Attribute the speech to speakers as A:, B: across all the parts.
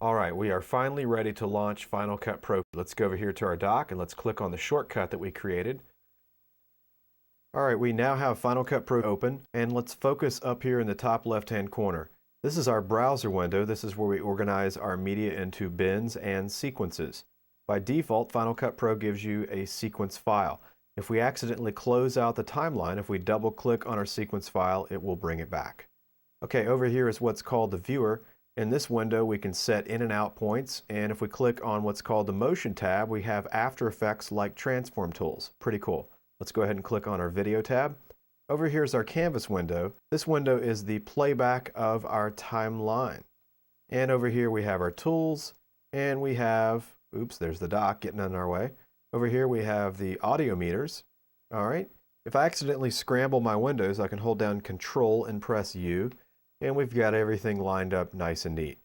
A: All right, we are finally ready to launch Final Cut Pro. Let's go over here to our dock and let's click on the shortcut that we created. All right, we now have Final Cut Pro open, and let's focus up here in the top left-hand corner. This is our browser window. This is where we organize our media into bins and sequences. By default, Final Cut Pro gives you a sequence file. If we accidentally close out the timeline, if we double-click on our sequence file, it will bring it back. Okay, over here is what's called the viewer. In this window, we can set in and out points, and if we click on what's called the Motion tab, we have After Effects-like transform tools. Pretty cool. Let's go ahead and click on our Video tab. Over here is our Canvas window. This window is the playback of our timeline. And over here we have our tools, and we have, oops, there's the dock getting in our way. Over here we have the audio meters. All right. If I accidentally scramble my windows, I can hold down Control and press U. And we've got everything lined up nice and neat.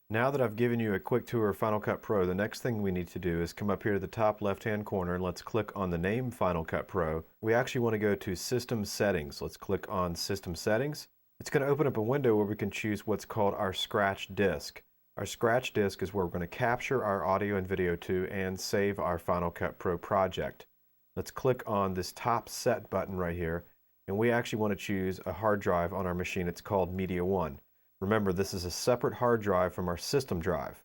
A: Now that I've given you a quick tour of Final Cut Pro, the next thing we need to do is come up here to the top left-hand corner and let's click on the name Final Cut Pro. We actually want to go to System Settings. Let's click on System Settings. It's going to open up a window where we can choose what's called our scratch disk. Our scratch disk is where we're going to capture our audio and video to and save our Final Cut Pro project. Let's click on this top Set button right here. And we actually want to choose a hard drive on our machine. It's called Media 1. Remember, this is a separate hard drive from our system drive.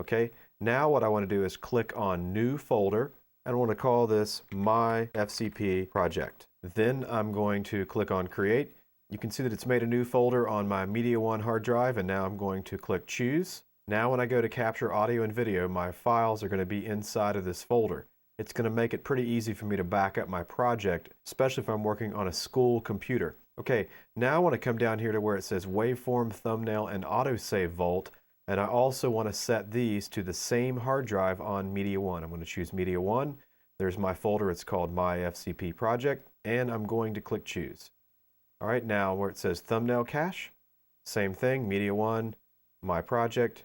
A: Okay, now what I want to do is click on New Folder, and I want to call this My FCP Project. Then I'm going to click on Create. You can see that it's made a new folder on my Media 1 hard drive, and now I'm going to click Choose. Now when I go to capture audio and video, my files are going to be inside of this folder. It's going to make it pretty easy for me to back up my project, especially if I'm working on a school computer. Okay, now I want to come down here to where it says Waveform, Thumbnail, and Autosave Vault, and I also want to set these to the same hard drive on Media 1. I'm going to choose Media 1. There's my folder. It's called My FCP Project, and I'm going to click Choose. All right, now where it says Thumbnail Cache, same thing, Media 1, My Project,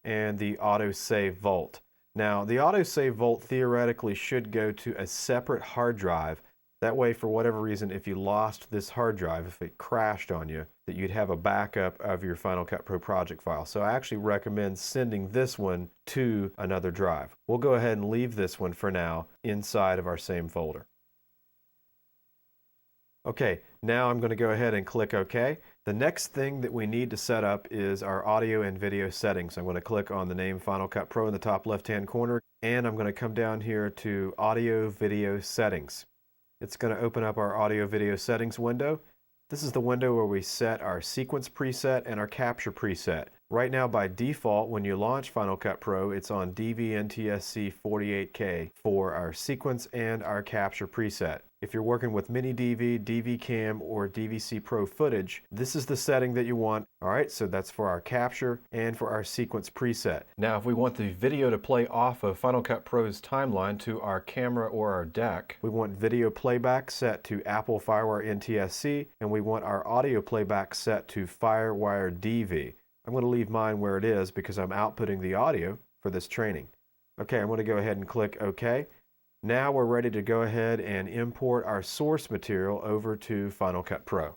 A: and the Autosave Vault. Now, the Autosave Vault theoretically should go to a separate hard drive. That way, for whatever reason, if you lost this hard drive, if it crashed on you, that you'd have a backup of your Final Cut Pro project file. So I actually recommend sending this one to another drive. We'll go ahead and leave this one for now inside of our same folder. Okay, now I'm going to go ahead and click OK. The next thing that we need to set up is our audio and video settings. I'm going to click on the name Final Cut Pro in the top left-hand corner, and I'm going to come down here to Audio Video Settings. It's going to open up our Audio Video Settings window. This is the window where we set our sequence preset and our capture preset. Right now, by default, when you launch Final Cut Pro, it's on DV-NTSC 48K for our sequence and our capture preset. If you're working with mini DV, DV Cam, or DVC Pro footage, this is the setting that you want. All right, so that's for our capture and for our sequence preset. Now, if we want the video to play off of Final Cut Pro's timeline to our camera or our deck, we want video playback set to Apple Firewire NTSC, and we want our audio playback set to Firewire DV. I'm going to leave mine where it is because I'm outputting the audio for this training. Okay, I'm going to go ahead and click OK. Now we're ready to go ahead and import our source material over to Final Cut Pro.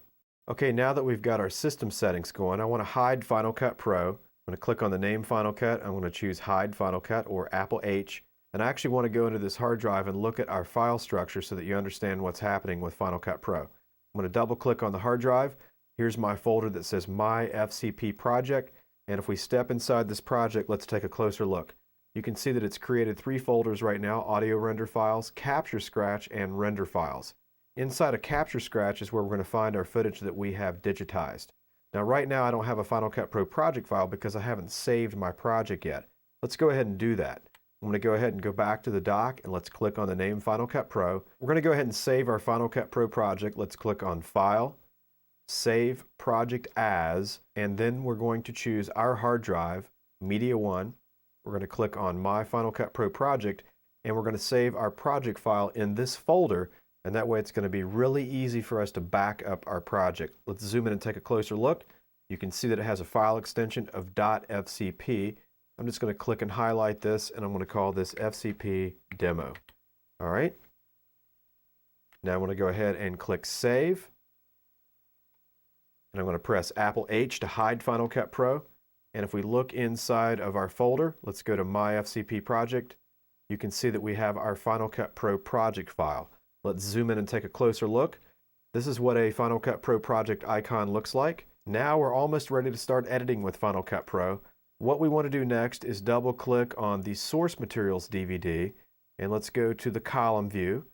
A: Okay, now that we've got our system settings going, I want to hide Final Cut Pro. I'm going to click on the name Final Cut. I'm going to choose Hide Final Cut or Apple H. And I actually want to go into this hard drive and look at our file structure so that you understand what's happening with Final Cut Pro. I'm going to double click on the hard drive. Here's my folder that says My FCP Project. And if we step inside this project, let's take a closer look. You can see that it's created 3 folders right now: audio render files, capture scratch, and render files. Inside of capture scratch is where we're going to find our footage that we have digitized. Now right now I don't have a Final Cut Pro project file because I haven't saved my project yet. Let's go ahead and do that. I'm going to go ahead and go back to the dock and let's click on the name Final Cut Pro. We're going to go ahead and save our Final Cut Pro project. Let's click on File, Save Project As, and then we're going to choose our hard drive, Media 1. We're going to click on My Final Cut Pro Project, and we're going to save our project file in this folder, and that way it's going to be really easy for us to back up our project. Let's zoom in and take a closer look. You can see that it has a file extension of .fcp. I'm just going to click and highlight this, and I'm going to call this FCP Demo. All right. Now I'm going to go ahead and click Save. And I'm going to press Apple H to hide Final Cut Pro. And if we look inside of our folder, let's go to My FCP Project. You can see that we have our Final Cut Pro project file. Let's zoom in and take a closer look. This is what a Final Cut Pro project icon looks like. Now we're almost ready to start editing with Final Cut Pro. What we want to do next is double click on the source materials DVD, and let's go to the column view.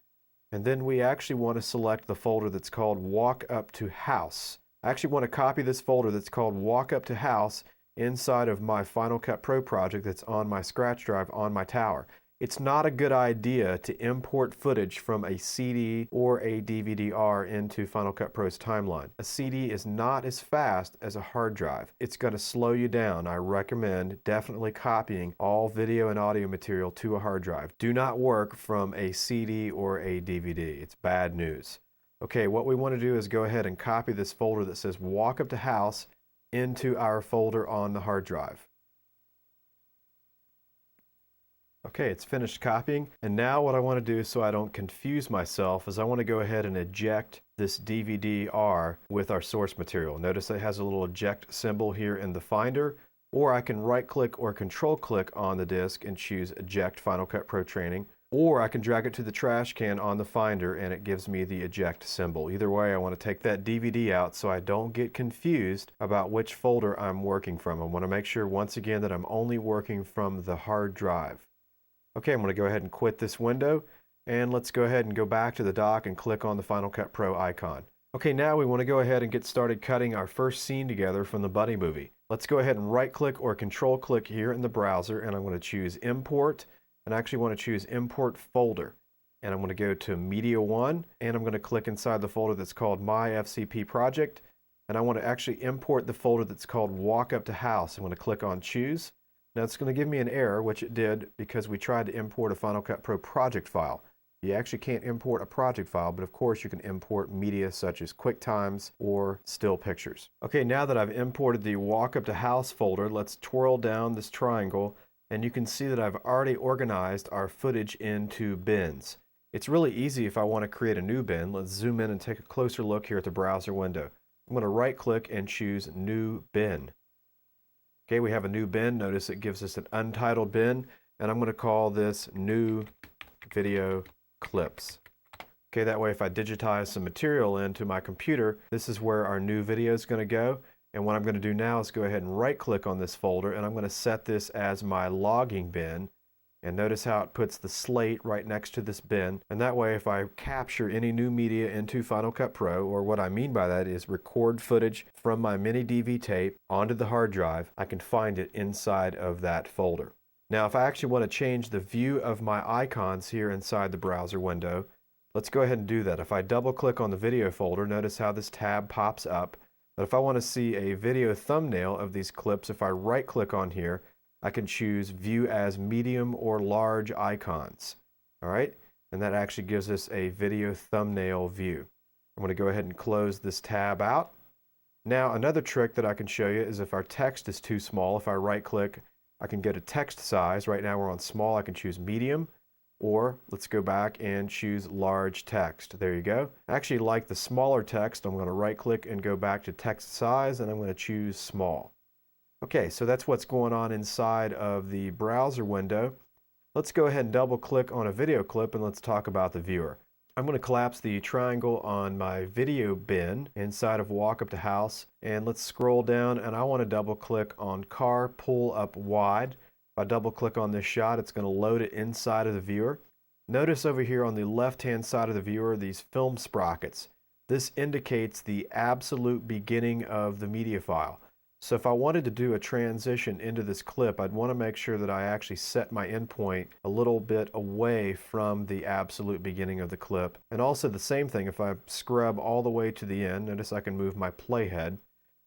A: And then we actually want to select the folder that's called Walk Up to House. I actually want to copy this folder that's called Walk Up to House inside of my Final Cut Pro project that's on my scratch drive on my tower. It's not a good idea to import footage from a CD or a DVD-R into Final Cut Pro's timeline. A CD is not as fast as a hard drive. It's going to slow you down. I recommend definitely copying all video and audio material to a hard drive. Do not work from a CD or a DVD. It's bad news. Okay, what we want to do is go ahead and copy this folder that says Walk Up to House into our folder on the hard drive. Okay, it's finished copying, and now what I want to do so I don't confuse myself is I want to go ahead and eject this DVD-R with our source material. Notice it has a little eject symbol here in the Finder, or I can right-click or control-click on the disk and choose Eject Final Cut Pro Training, or I can drag it to the trash can on the Finder and it gives me the eject symbol. Either way, I want to take that DVD out so I don't get confused about which folder I'm working from. I want to make sure once again that I'm only working from the hard drive. Okay, I'm going to go ahead and quit this window, and let's go ahead and go back to the dock and click on the Final Cut Pro icon. Okay, now we want to go ahead and get started cutting our first scene together from the Buddy movie. Let's go ahead and right-click or control-click here in the browser, and I'm going to choose Import, and I actually want to choose Import Folder. And I'm going to go to Media 1, and I'm going to click inside the folder that's called My FCP Project, and I want to actually import the folder that's called Walk Up to House. I'm going to click on Choose. Now it's going to give me an error, which it did because we tried to import a Final Cut Pro project file. You actually can't import a project file, but of course you can import media such as QuickTimes or still pictures. Okay, now that I've imported the Walk Up to House folder, let's twirl down this triangle, and you can see that I've already organized our footage into bins. It's really easy if I want to create a new bin. Let's zoom in and take a closer look here at the browser window. I'm going to right-click and choose New Bin. Okay, we have a new bin. Notice it gives us an untitled bin, and I'm going to call this New Video Clips. Okay, that way if I digitize some material into my computer, this is where our new video is going to go. And what I'm going to do now is go ahead and right-click on this folder, and I'm going to set this as my logging bin. And notice how it puts the slate right next to this bin. And that way if I capture any new media into Final Cut Pro, or what I mean by that is record footage from my mini DV tape onto the hard drive, I can find it inside of that folder. Now if I actually want to change the view of my icons here inside the browser window, let's go ahead and do that. If I double click on the video folder, notice how this tab pops up. But if I want to see a video thumbnail of these clips, if I right click on here, I can choose View as Medium or Large Icons. All right, and that actually gives us a video thumbnail view. I'm going to go ahead and close this tab out. Now another trick that I can show you is if our text is too small, if I right click, I can get a text size. Right now we're on small, I can choose medium, or let's go back and choose large text. There you go. I actually like the smaller text. I'm going to right click and go back to text size, and I'm going to choose small. Okay, so that's what's going on inside of the browser window. Let's go ahead and double click on a video clip and let's talk about the viewer. I'm going to collapse the triangle on my video bin inside of Walk Up to House, and let's scroll down, and I want to double click on Car Pull Up Wide. If I double click on this shot, it's going to load it inside of the viewer. Notice over here on the left hand side of the viewer these film sprockets. This indicates the absolute beginning of the media file. So if I wanted to do a transition into this clip, I'd want to make sure that I actually set my endpoint a little bit away from the absolute beginning of the clip. And also the same thing, if I scrub all the way to the end, notice I can move my playhead.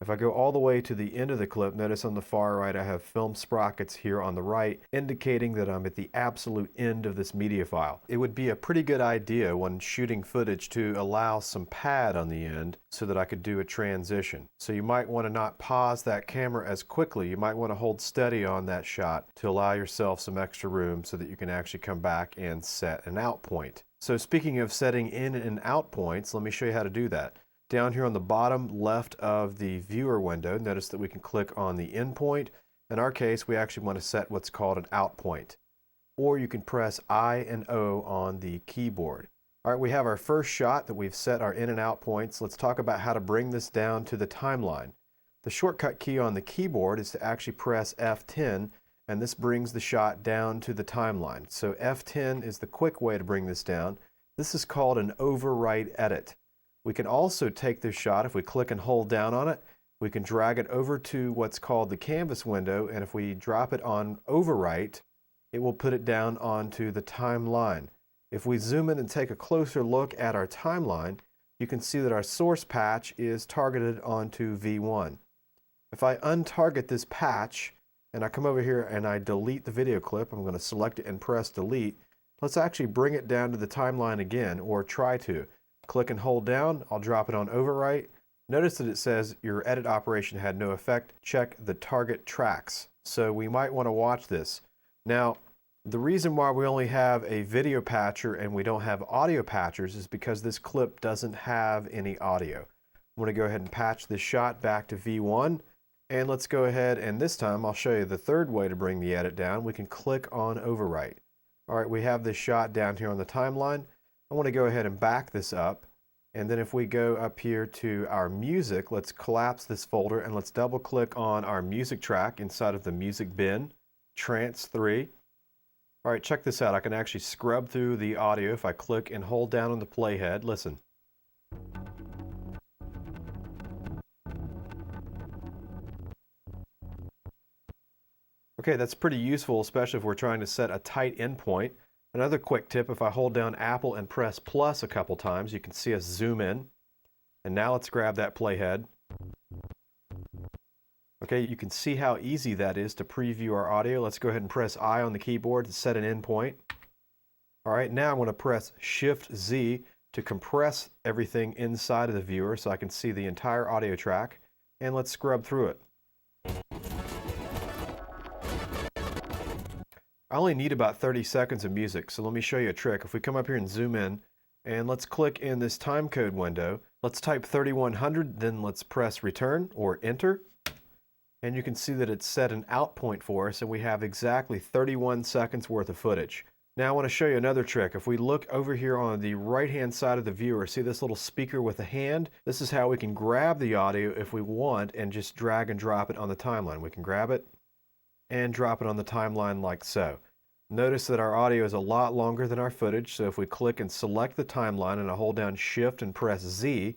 A: If I go all the way to the end of the clip, notice on the far right I have film sprockets here on the right, indicating that I'm at the absolute end of this media file. It would be a pretty good idea when shooting footage to allow some pad on the end so that I could do a transition. So you might want to not pause that camera as quickly. You might want to hold steady on that shot to allow yourself some extra room so that you can actually come back and set an out point. So speaking of setting in and out points, let me show you how to do that. Down here on the bottom left of the viewer window, notice that we can click on the endpoint, In our case, we actually want to set what's called an out point. Or you can press I and O on the keyboard. All right, we have our first shot that we've set our in and out points. Let's talk about how to bring this down to the timeline. The shortcut key on the keyboard is to actually press F10, and this brings the shot down to the timeline. So F10 is the quick way to bring this down. This is called an overwrite edit. We can also take this shot, if we click and hold down on it, we can drag it over to what's called the canvas window, and if we drop it on overwrite, it will put it down onto the timeline. If we zoom in and take a closer look at our timeline, you can see that our source patch is targeted onto V1. If I untarget this patch, and I come over here and I delete the video clip, I'm going to select it and press delete. Let's actually bring it down to the timeline again, or try to. Click and hold down, I'll drop it on overwrite. Notice that it says your edit operation had no effect. Check the target tracks. So we might want to watch this. Now, the reason why we only have a video patcher and we don't have audio patchers is because this clip doesn't have any audio. I'm going to go ahead and patch this shot back to V1. And let's go ahead, and this time I'll show you the third way to bring the edit down. We can click on overwrite. All right, we have this shot down here on the timeline. I want to go ahead and back this up. And then if we go up here to our music, let's collapse this folder and let's double click on our music track inside of the music bin, Trance 3. All right, check this out. I can actually scrub through the audio if I click and hold down on the playhead. Listen. Okay, that's pretty useful, especially if we're trying to set a tight endpoint. Another quick tip, if I hold down Apple and press plus a couple times, you can see us zoom in. And now let's grab that playhead. Okay, you can see how easy that is to preview our audio. Let's go ahead and press I on the keyboard to set an endpoint. All right, now I'm going to press Shift Z to compress everything inside of the viewer so I can see the entire audio track. And let's scrub through it. I only need about 30 seconds of music, so let me show you a trick. If we come up here and zoom in, and let's click in this timecode window, let's type 3100, then let's press return or enter. And you can see that it's set an out point for us, and we have exactly 31 seconds worth of footage. Now I want to show you another trick. If we look over here on the right-hand side of the viewer, see this little speaker with a hand? This is how we can grab the audio if we want and just drag and drop it on the timeline. We can grab it and drop it on the timeline like so. Notice that our audio is a lot longer than our footage, so if we click and select the timeline and I hold down Shift and press Z,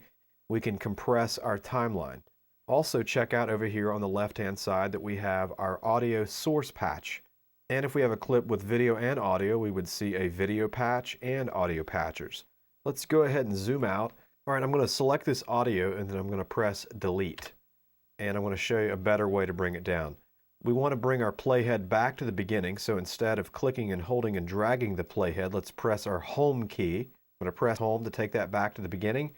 A: we can compress our timeline. Also check out over here on the left-hand side that we have our audio source patch. And if we have a clip with video and audio, we would see a video patch and audio patchers. Let's go ahead and zoom out. All right, I'm going to select this audio and then I'm going to press delete. And I'm going to show you a better way to bring it down. We want to bring our playhead back to the beginning, so instead of clicking and holding and dragging the playhead, let's press our home key. I'm going to press home to take that back to the beginning.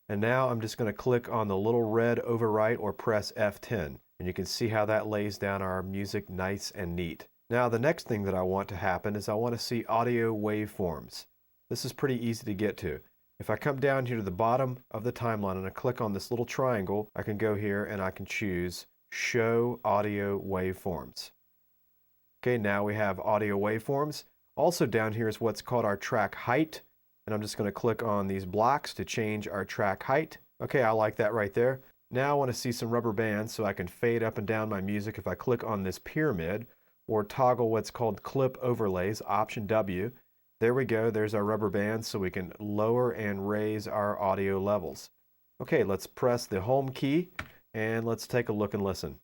A: And now I'm just going to click on the little red overwrite or press F10. And you can see how that lays down our music nice and neat. Now the next thing that I want to happen is I want to see audio waveforms. This is pretty easy to get to. If I come down here to the bottom of the timeline and I click on this little triangle, I can go here and I can choose Show Audio Waveforms. Okay, now we have audio waveforms. Also down here is what's called our track height. And I'm just going to click on these blocks to change our track height. Okay, I like that right there. Now I want to see some rubber bands so I can fade up and down my music if I click on this pyramid or toggle what's called clip overlays, Option W. There we go, there's our rubber bands so we can lower and raise our audio levels. Okay, let's press the home key and let's take a look and listen.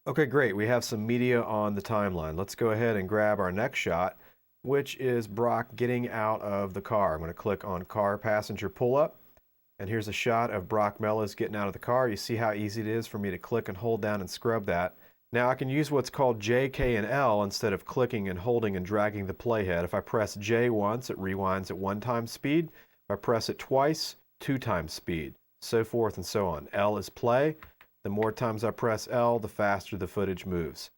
A: Okay, great. We have some media on the timeline. Let's go ahead and grab our next shot, which is Brock getting out of the car. I'm going to click on Car Passenger Pull Up. And here's a shot of Brock Mellis getting out of the car. You see how easy it is for me to click and hold down and scrub that. Now I can use what's called J, K, and L instead of clicking and holding and dragging the playhead. If I press J once, it rewinds at 1 times speed. If I press it twice, 2 times speed. So forth and so on. L is play. The more times I press L, the faster the footage moves.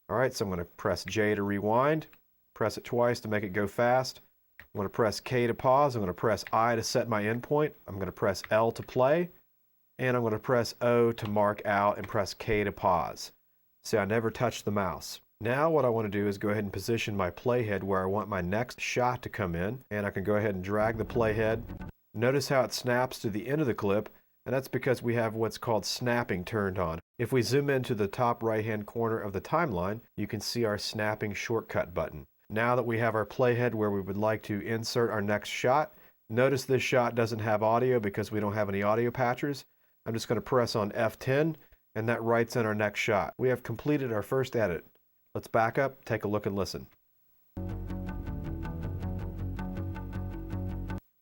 A: All right, so I'm going to press J to rewind, press it twice to make it go fast. I'm going to press K to pause. I'm going to press I to set my endpoint. I'm going to press L to play. and I'm going to press O to mark out and press K to pause. See, I never touched the mouse. Now what I want to do is go ahead and position my playhead where I want my next shot to come in, and I can go ahead and drag the playhead. Notice how it snaps to the end of the clip, and that's because we have what's called snapping turned on. If we zoom into the top right hand corner of the timeline, you can see our snapping shortcut button. Now that we have our playhead where we would like to insert our next shot, notice this shot doesn't have audio because we don't have any audio patchers. I'm just going to press on F10, and that writes in our next shot. We have completed our first edit. Let's back up, take a look, and listen.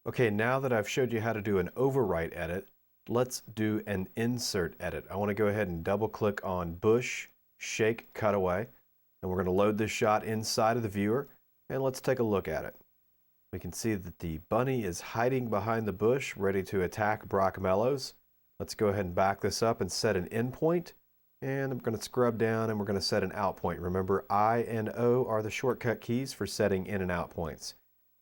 A: Okay, now that I've showed you how to do an overwrite edit, let's do an insert edit. I want to go ahead and double click on Bush, Shake, Cutaway, and we're going to load this shot inside of the viewer, and let's take a look at it. We can see that the bunny is hiding behind the bush, ready to attack Brock Mellows. Let's go ahead and back this up and set an in point, and I'm going to scrub down and we're going to set an out point. Remember, I and O are the shortcut keys for setting in and out points.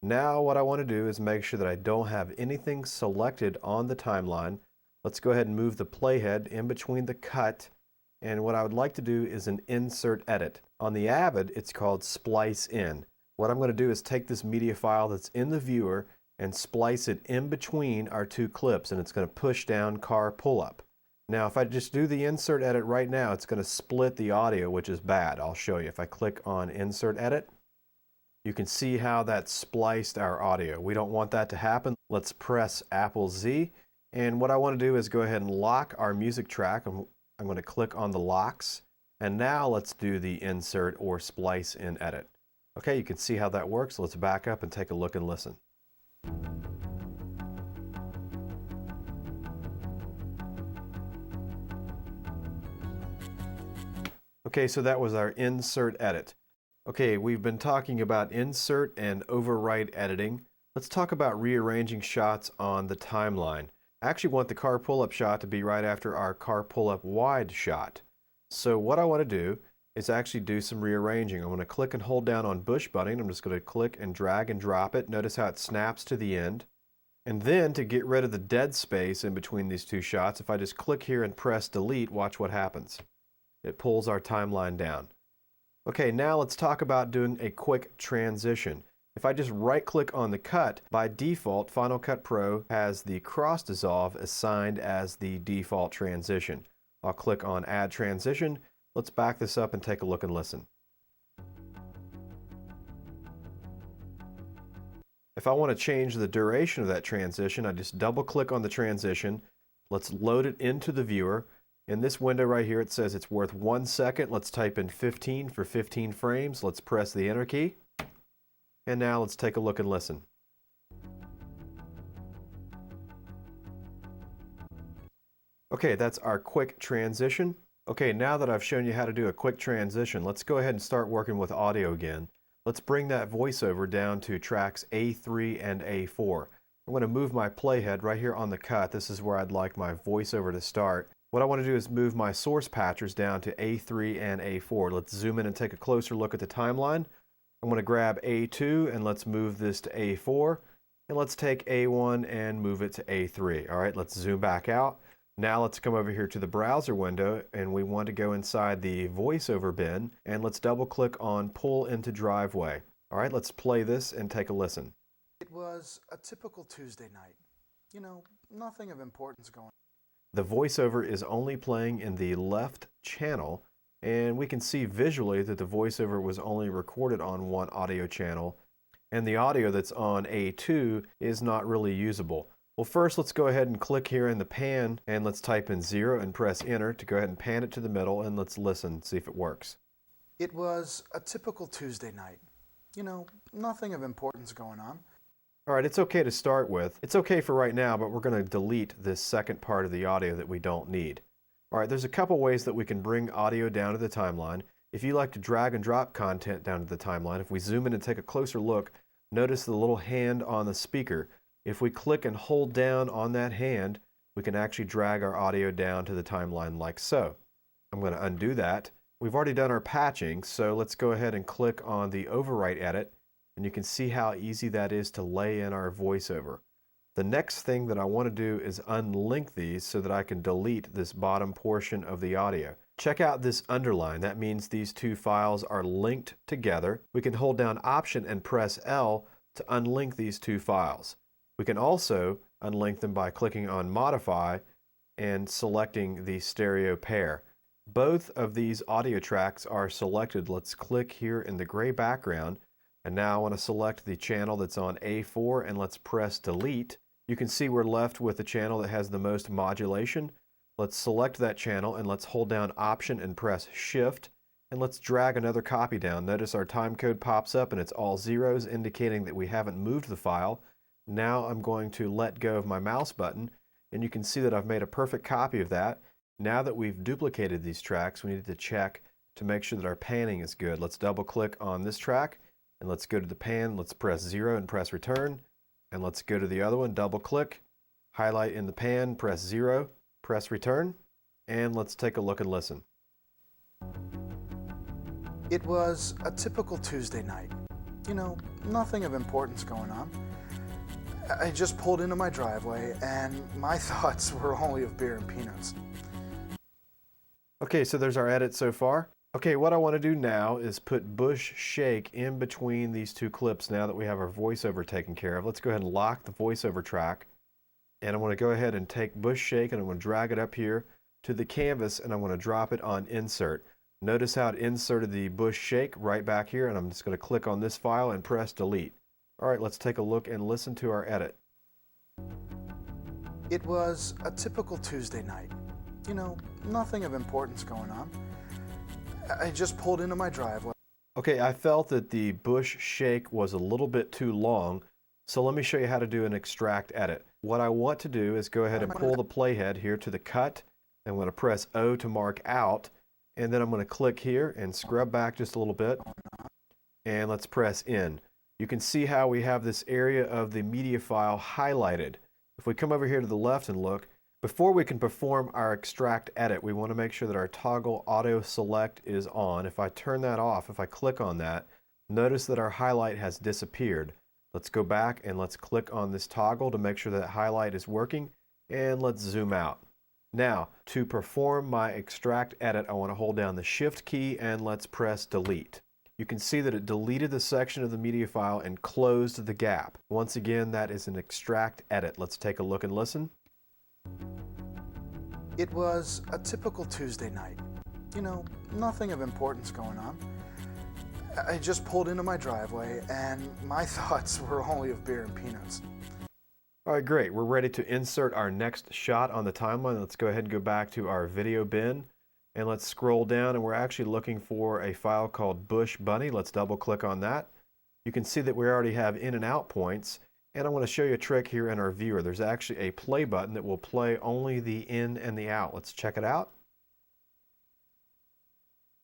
A: Now what I want to do is make sure that I don't have anything selected on the timeline. Let's go ahead and move the playhead in between the cut, and what I would like to do is an insert edit. On the Avid, it's called splice in. What I'm going to do is take this media file that's in the viewer and splice it in between our two clips, and it's going to push down car pull-up. Now if I just do the insert edit right now, it's going to split the audio, which is bad. I'll show you. If I click on insert edit, you can see how that spliced our audio. We don't want that to happen. Let's press Apple Z, and what I want to do is go ahead and lock our music track. I'm going to click on the locks, and now let's do the insert or splice in edit. Okay, you can see how that works. Let's back up and take a look and listen. Okay, so that was our insert edit. Okay, we've been talking about insert and overwrite editing. Let's talk about rearranging shots on the timeline. I actually want the car pull-up shot to be right after our car pull-up wide shot. So what I want to do is actually do some rearranging. I'm going to click and hold down on Bush Bunny, and I'm just going to click and drag and drop it. Notice how it snaps to the end. And then to get rid of the dead space in between these two shots, if I just click here and press delete, watch what happens. It pulls our timeline down. Okay, now let's talk about doing a quick transition. If I just right click on the cut, by default Final Cut Pro has the cross dissolve assigned as the default transition. I'll click on add transition. Let's back this up and take a look and listen. If I want to change the duration of that transition, I just double click on the transition. Let's load it into the viewer. In this window right here, it says it's worth 1 second. Let's type in 15 for 15 frames. Let's press the enter key. And now let's take a look and listen. Okay, that's our quick transition. Okay, now that I've shown you how to do a quick transition, let's go ahead and start working with audio again. Let's bring that voiceover down to tracks A3 and A4. I'm going to move my playhead right here on the cut. This is where I'd like my voiceover to start. What I want to do is move my source patchers down to A3 and A4. Let's zoom in and take a closer look at the timeline. I'm going to grab A2 and let's move this to A4. And let's take A1 and move it to A3. All right, let's zoom back out. Now let's come over here to the browser window, and we want to go inside the voiceover bin, and let's double click on pull into driveway. All right, let's play this and take a listen.
B: It was a typical Tuesday night. You know, nothing of importance going on.
A: The voiceover is only playing in the left channel, and we can see visually that the voiceover was only recorded on one audio channel, and the audio that's on A2 is not really usable. Well, first let's go ahead and click here in the pan, and let's type in 0 and press enter to go ahead and pan it to the middle, and let's listen, see if it works.
B: It was a typical Tuesday night. You know, nothing of importance going on.
A: All right, it's okay to start with. It's okay for right now, but we're going to delete this second part of the audio that we don't need. All right, there's a couple ways that we can bring audio down to the timeline. If you like to drag and drop content down to the timeline, if we zoom in and take a closer look, notice the little hand on the speaker. If we click and hold down on that hand, we can actually drag our audio down to the timeline like so. I'm going to undo that. We've already done our patching, so let's go ahead and click on the overwrite edit, and you can see how easy that is to lay in our voiceover. The next thing that I want to do is unlink these so that I can delete this bottom portion of the audio. Check out this underline. That means these two files are linked together. We can hold down Option and press L to unlink these two files. We can also unlink them by clicking on Modify and selecting the stereo pair. Both of these audio tracks are selected. Let's click here in the gray background. And now I want to select the channel that's on A4 and let's press Delete. You can see we're left with the channel that has the most modulation. Let's select that channel and let's hold down Option and press Shift. And let's drag another copy down. Notice our time code pops up and it's all zeros, indicating that we haven't moved the file. Now I'm going to let go of my mouse button and you can see that I've made a perfect copy of that. Now that we've duplicated these tracks, we need to check to make sure that our panning is good. Let's double click on this track and let's go to the pan. Let's press 0 and press return. And let's go to the other one, double click, highlight in the pan, press 0, press return, and let's take a look and listen.
B: It was a typical Tuesday night. You know, nothing of importance going on. I just pulled into my driveway and my thoughts were only of beer and peanuts.
A: Okay, so there's our edit so far. Okay, what I want to do now is put Bush Shake in between these two clips now that we have our voiceover taken care of. Let's go ahead and lock the voiceover track. And I want to go ahead and take Bush Shake and I'm going to drag it up here to the canvas and I'm going to drop it on Insert. Notice how it inserted the Bush Shake right back here, and I'm just going to click on this file and press Delete. All right, let's take a look and listen to our edit.
B: It was a typical Tuesday night. You know, nothing of importance going on. I just pulled into my driveway.
A: Okay, I felt that the Bush Shake was a little bit too long, so let me show you how to do an extract edit. What I want to do is go ahead and pull the playhead here to the cut. I'm going to press O to mark out, and then I'm going to click here and scrub back just a little bit, and let's press in. You can see how we have this area of the media file highlighted. If we come over here to the left and look, before we can perform our extract edit, we want to make sure that our toggle auto select is on. If I turn that off, if I click on that, notice that our highlight has disappeared. Let's go back and let's click on this toggle to make sure that highlight is working, and let's zoom out. Now, to perform my extract edit, I want to hold down the Shift key and let's press Delete. You can see that it deleted the section of the media file and closed the gap. Once again, that is an extract edit. Let's take a look and listen.
B: It was a typical Tuesday night. You know, nothing of importance going on. I just pulled into my driveway and my thoughts were only of beer and peanuts.
A: All right, great. We're ready to insert our next shot on the timeline. Let's go ahead and go back to our video bin and let's scroll down, and we're actually looking for a file called Bush Bunny. Let's double click on that. You can see that we already have in and out points. And I want to show you a trick here in our viewer. There's actually a play button that will play only the in and the out. Let's check it out.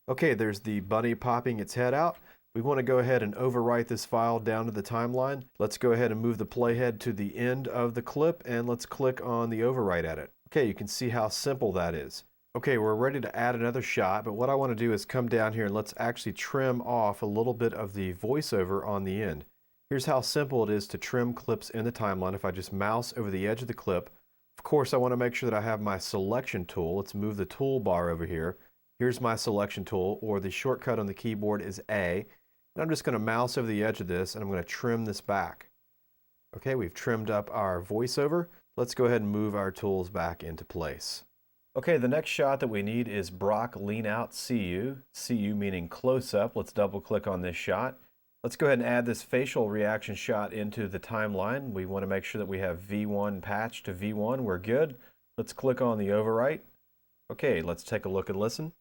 A: Okay, there's the bunny popping its head out. We want to go ahead and overwrite this file down to the timeline. Let's go ahead and move the playhead to the end of the clip and let's click on the overwrite edit. Okay, you can see how simple that is. Okay, we're ready to add another shot, but what I want to do is come down here and let's actually trim off a little bit of the voiceover on the end. Here's how simple it is to trim clips in the timeline. If I just mouse over the edge of the clip, of course I want to make sure that I have my selection tool. Let's move the toolbar over here. Here's my selection tool, or the shortcut on the keyboard is A. And I'm just going to mouse over the edge of this and I'm going to trim this back. Okay, we've trimmed up our voiceover. Let's go ahead and move our tools back into place. Okay, the next shot that we need is Brock Lean Out CU. CU meaning close up. Let's double click on this shot. Let's go ahead and add this facial reaction shot into the timeline. We want to make sure that we have V1 patched to V1. We're good. Let's click on the overwrite. Okay, let's take a look and listen.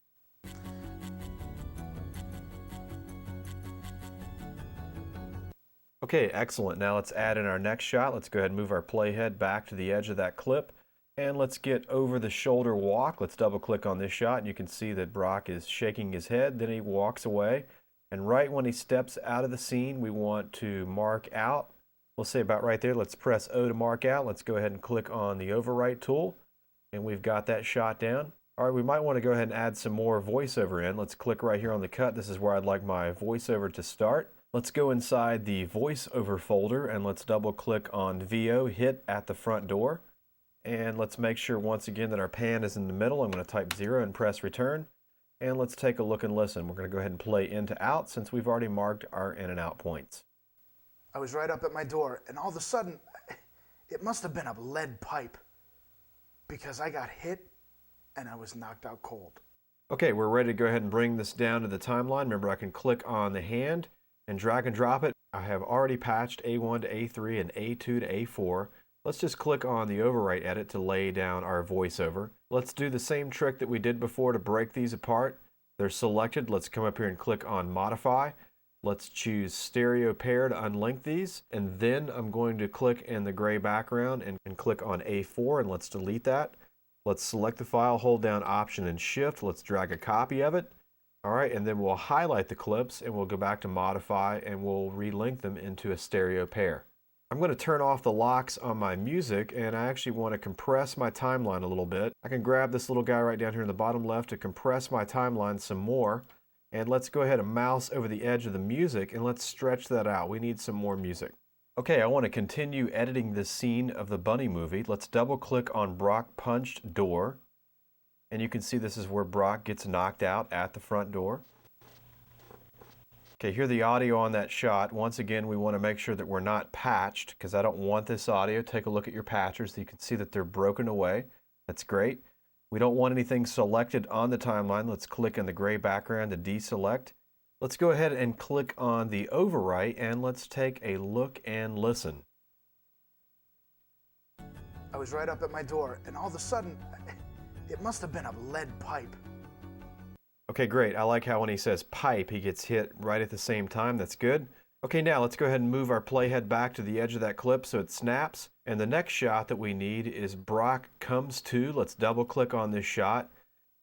A: Okay, excellent. Now let's add in our next shot. Let's go ahead and move our playhead back to the edge of that clip. And let's get over the shoulder walk. Let's double click on this shot and you can see that Brock is shaking his head. Then he walks away. And right when he steps out of the scene, we want to mark out. We'll say about right there. Let's press O to mark out. Let's go ahead and click on the overwrite tool. And we've got that shot down. All right, we might want to go ahead and add some more voiceover in. Let's click right here on the cut. This is where I'd like my voiceover to start. Let's go inside the voiceover folder and let's double click on VO, hit at the front door. And let's make sure once again that our pan is in the middle. I'm going to type 0 and press return. And let's take a look and listen. We're going to go ahead and play in to out since we've already marked our in and out points.
B: I was right up at my door, and all of a sudden, it must have been a lead pipe because I got hit and I was knocked out cold.
A: Okay, we're ready to go ahead and bring this down to the timeline. Remember, I can click on the hand and drag and drop it. I have already patched A1 to A3 and A2 to A4. Let's just click on the overwrite edit to lay down our voiceover. Let's do the same trick that we did before to break these apart. They're selected. Let's come up here and click on modify. Let's choose stereo pair to unlink these. And then I'm going to click in the gray background and click on A4 and let's delete that. Let's select the file, hold down Option and Shift. Let's drag a copy of it. All right, and then we'll highlight the clips and we'll go back to modify and we'll relink them into a stereo pair. I'm going to turn off the locks on my music and I actually want to compress my timeline a little bit. I can grab this little guy right down here in the bottom left to compress my timeline some more. And let's go ahead and mouse over the edge of the music and let's stretch that out. We need some more music. Okay, I want to continue editing this scene of the bunny movie. Let's double click on Brock punched door. And you can see this is where Brock gets knocked out at the front door. Okay, hear the audio on that shot. Once again, we want to make sure that we're not patched because I don't want this audio. Take a look at your patchers so you can see that they're broken away. That's great. We don't want anything selected on the timeline. Let's click in the gray background to deselect. Let's go ahead and click on the overwrite and let's take a look and listen.
B: I was right up at my door, and all of a sudden, it must have been a lead pipe.
A: Okay, great. I like how when he says pipe, he gets hit right at the same time. That's good. Okay, now let's go ahead and move our playhead back to the edge of that clip so it snaps. And the next shot that we need is Brock comes to. Let's double click on this shot.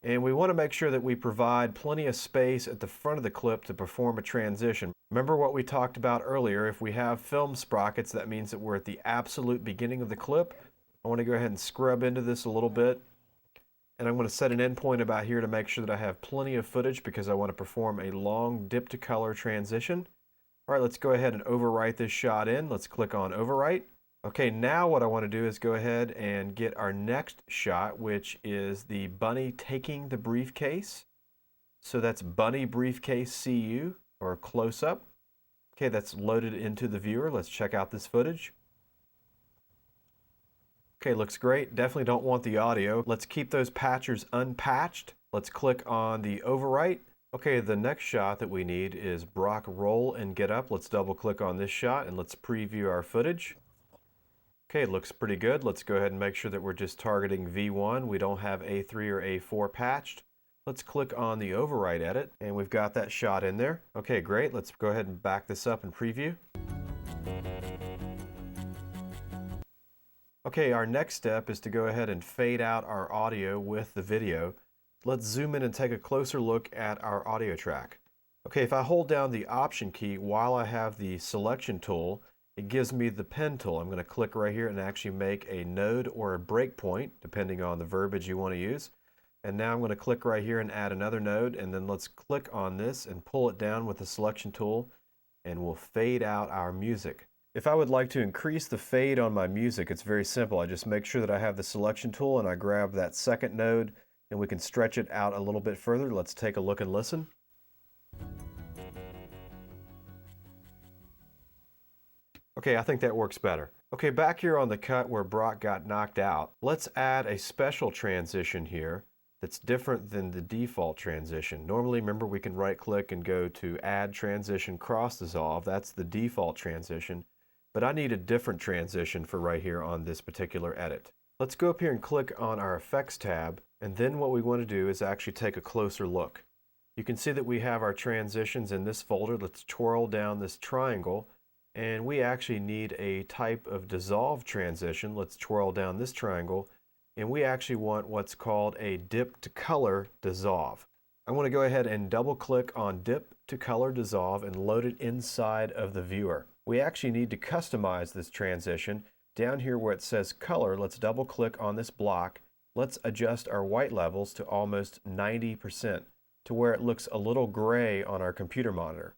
A: And we want to make sure that we provide plenty of space at the front of the clip to perform a transition. Remember what we talked about earlier. If we have film sprockets, that means that we're at the absolute beginning of the clip. I want to go ahead and scrub into this a little bit. And I'm going to set an endpoint about here to make sure that I have plenty of footage because I want to perform a long dip to color transition. All right, let's go ahead and overwrite this shot in. Let's click on overwrite. Okay, now what I want to do is go ahead and get our next shot, which is the bunny taking the briefcase. So that's bunny briefcase CU or close up. Okay, that's loaded into the viewer. Let's check out this footage. Okay, looks great. Definitely don't want the audio. Let's keep those patchers unpatched. Let's click on the overwrite. Okay, the next shot that we need is Brock roll and get up. Let's double click on this shot and let's preview our footage. Okay, looks pretty good. Let's go ahead and make sure that we're just targeting V1. We don't have A3 or A4 patched. Let's click on the overwrite edit and we've got that shot in there. Okay, great. Let's go ahead and back this up and preview. Okay, our next step is to go ahead and fade out our audio with the video. Let's zoom in and take a closer look at our audio track. Okay, if I hold down the Option key while I have the selection tool, it gives me the pen tool. I'm going to click right here and actually make a node or a breakpoint, depending on the verbiage you want to use. And now I'm going to click right here and add another node, and then let's click on this and pull it down with the selection tool, and we'll fade out our music. If I would like to increase the fade on my music, it's very simple. I just make sure that I have the selection tool and I grab that second node and we can stretch it out a little bit further. Let's take a look and listen. Okay, I think that works better. Okay, back here on the cut where Brock got knocked out, let's add a special transition here that's different than the default transition. Normally, remember, we can right click and go to Add Transition Cross Dissolve. That's the default transition. But I need a different transition for right here on this particular edit. Let's go up here and click on our Effects tab, and then what we want to do is actually take a closer look. You can see that we have our transitions in this folder. Let's twirl down this triangle, and we actually need a type of dissolve transition. Let's twirl down this triangle, and we actually want what's called a dip to color dissolve. I want to go ahead and double click on dip to color dissolve and load it inside of the viewer. We actually need to customize this transition. Down here where it says color, let's double click on this block. Let's adjust our white levels to almost 90% to where it looks a little gray on our computer monitor.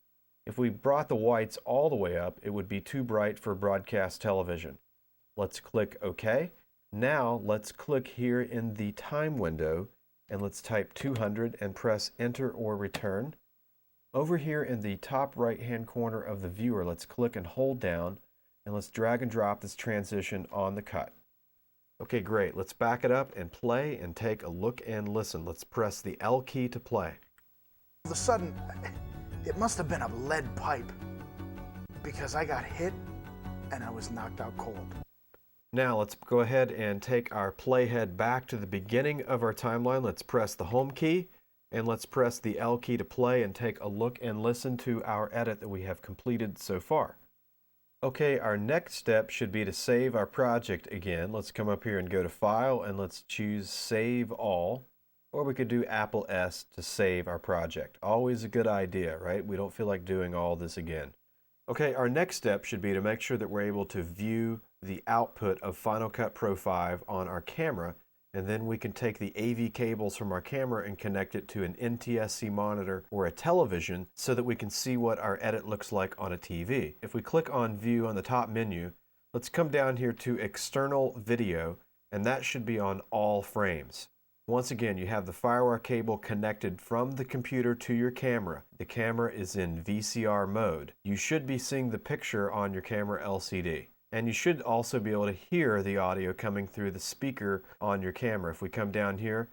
A: If we brought the whites all the way up, it would be too bright for broadcast television. Let's click OK. Now let's click here in the time window and let's type 200 and press enter or return. Over here in the top right hand corner of the viewer, let's click and hold down and let's drag and drop this transition on the cut. Okay, great. Let's back it up and play and take a look and listen. Let's press the L key to play.
B: All of a sudden, it must have been a lead pipe because I got hit and I was knocked out cold.
A: Now let's go ahead and take our playhead back to the beginning of our timeline. Let's press the home key and let's press the L key to play and take a look and listen to our edit that we have completed so far. Okay, our next step should be to save our project again. Let's come up here and go to File and let's choose Save All, or we could do Apple S to save our project. Always a good idea, right? We don't feel like doing all this again. Okay, our next step should be to make sure that we're able to view the output of Final Cut Pro 5 on our camera, and then we can take the AV cables from our camera and connect it to an NTSC monitor or a television so that we can see what our edit looks like on a TV. If we click on View on the top menu, let's come down here to External Video, and that should be on all frames. Once again, you have the FireWire cable connected from the computer to your camera. The camera is in VCR mode. You should be seeing the picture on your camera LCD. And you should also be able to hear the audio coming through the speaker on your camera. If we come down here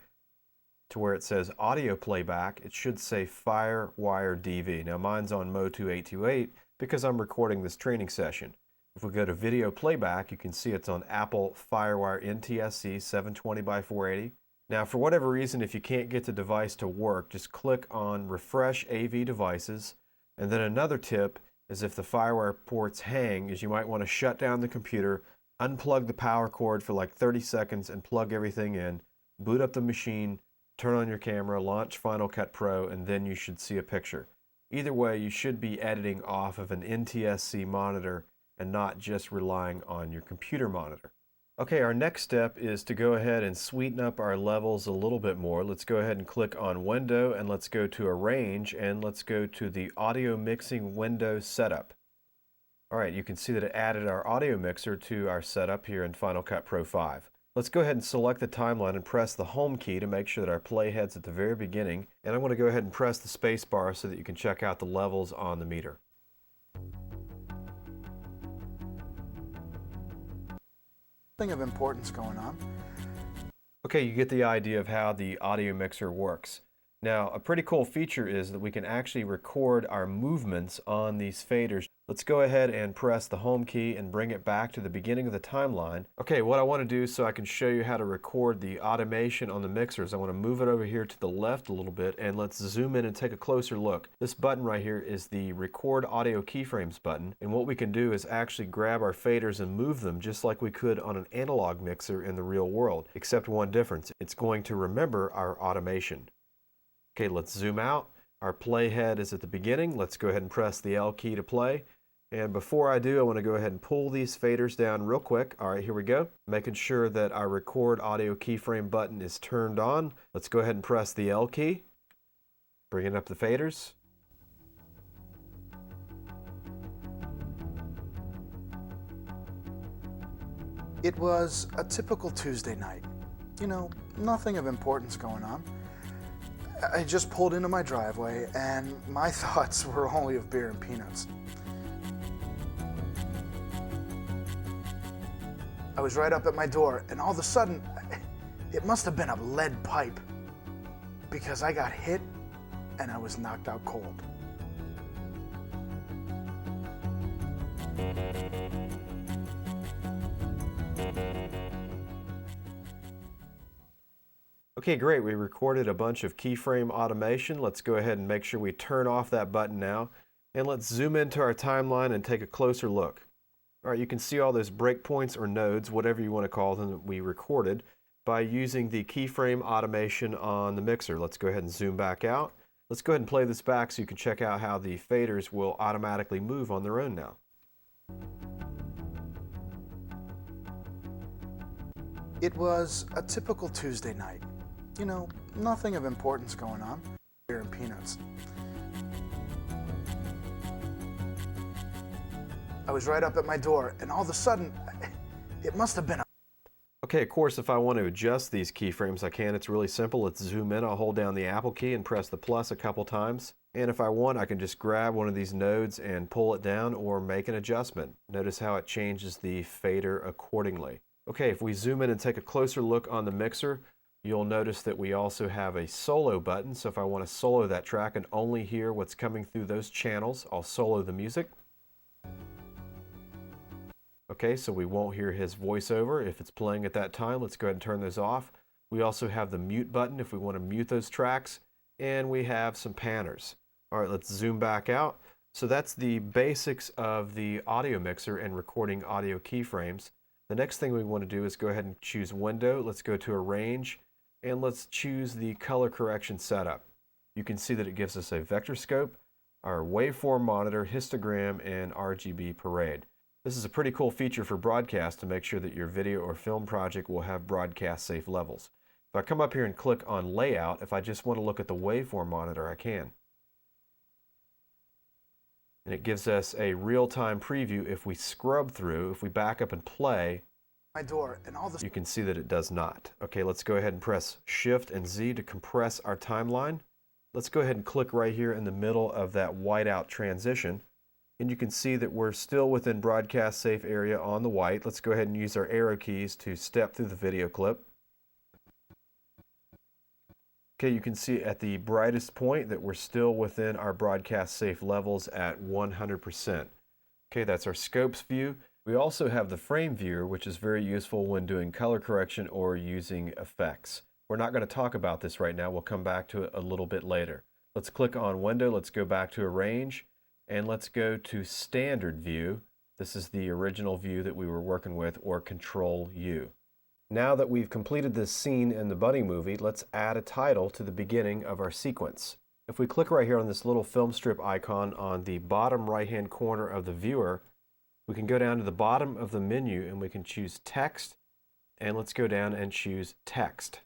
A: to where it says audio playback, it should say FireWire DV. Now mine's on Mode 2828 because I'm recording this training session. If we go to video playback, you can see it's on Apple FireWire NTSC 720 by 480. Now for whatever reason, if you can't get the device to work, just click on Refresh AV Devices. And then another tip is if the FireWire ports hang, is you might want to shut down the computer, unplug the power cord for like 30 seconds and plug everything in, boot up the machine, turn on your camera, launch Final Cut Pro, and then you should see a picture. Either way, you should be editing off of an NTSC monitor and not just relying on your computer monitor. Okay, our next step is to go ahead and sweeten up our levels a little bit more. Let's go ahead and click on Window and let's go to Arrange and let's go to the Audio Mixing Window Setup. Alright, you can see that it added our audio mixer to our setup here in Final Cut Pro 5. Let's go ahead and select the timeline and press the Home key to make sure that our playhead's at the very beginning. And I'm going to go ahead and press the space bar so that you can check out the levels on the meter.
B: Nothing of importance going on.
A: Okay, you get the idea of how the audio mixer works. Now, a pretty cool feature is that we can actually record our movements on these faders. Let's go ahead and press the home key and bring it back to the beginning of the timeline. Okay, what I want to do so I can show you how to record the automation on the mixers, I want to move it over here to the left a little bit and let's zoom in and take a closer look. This button right here is the Record Audio Keyframes button, and what we can do is actually grab our faders and move them just like we could on an analog mixer in the real world, except one difference. It's going to remember our automation. Okay, let's zoom out. Our playhead is at the beginning. Let's go ahead and press the L key to play. And before I do, I want to go ahead and pull these faders down real quick. All right, here we go. Making sure that our Record Audio Keyframe button is turned on. Let's go ahead and press the L key. Bringing up the faders.
B: It was a typical Tuesday night. You know, nothing of importance going on. I just pulled into my driveway and my thoughts were only of beer and peanuts. I was right up at my door and all of a sudden, it must have been a lead pipe because I got hit and I was knocked out cold.
A: Okay, great. We recorded a bunch of keyframe automation. Let's go ahead and make sure we turn off that button now. And let's zoom into our timeline and take a closer look. All right, you can see all those breakpoints or nodes, whatever you want to call them, that we recorded by using the keyframe automation on the mixer. Let's go ahead and zoom back out. Let's go ahead and play this back so you can check out how the faders will automatically move on their own now.
B: It was a typical Tuesday night. You know, nothing of importance going on. Beer and peanuts. was right up at my door, and all of a sudden, it must have been a...
A: Okay, of course, if I want to adjust these keyframes, I can. It's really simple. Let's zoom in. I'll hold down the Apple key and press the plus a couple times. And if I want, I can just grab one of these nodes and pull it down or make an adjustment. Notice how it changes the fader accordingly. Okay, if we zoom in and take a closer look on the mixer, you'll notice that we also have a solo button. So if I want to solo that track and only hear what's coming through those channels, I'll solo the music. Okay, so we won't hear his voiceover if it's playing at that time. Let's go ahead and turn those off. We also have the mute button if we want to mute those tracks, and we have some panners. All right, let's zoom back out. So that's the basics of the audio mixer and recording audio keyframes. The next thing we want to do is go ahead and choose Window. Let's go to Arrange, and let's choose the color correction setup. You can see that it gives us a vector scope, our waveform monitor, histogram, and RGB parade. This is a pretty cool feature for broadcast to make sure that your video or film project will have broadcast safe levels. If I come up here and click on Layout, if I just want to look at the waveform monitor, I can. And it gives us a real-time preview. If we scrub through, if we back up and play,
B: my door, and all this...
A: you can see that it does not. Okay, let's go ahead and press Shift and Z to compress our timeline. Let's go ahead and click right here in the middle of that whiteout transition. And you can see that we're still within broadcast safe area on the white. Let's go ahead and use our arrow keys to step through the video clip. Okay, you can see at the brightest point that we're still within our broadcast safe levels at 100%. Okay, that's our scopes view. We also have the frame viewer, which is very useful when doing color correction or using effects. We're not going to talk about this right now. We'll come back to it a little bit later. Let's click on Window. Let's go back to Arrange. And let's go to Standard View. This is the original view that we were working with, or Control U. Now that we've completed this scene in the Bunny movie, let's add a title to the beginning of our sequence. If we click right here on this little film strip icon on the bottom right-hand corner of the viewer, we can go down to the bottom of the menu and we can choose Text, and let's go down and choose Text.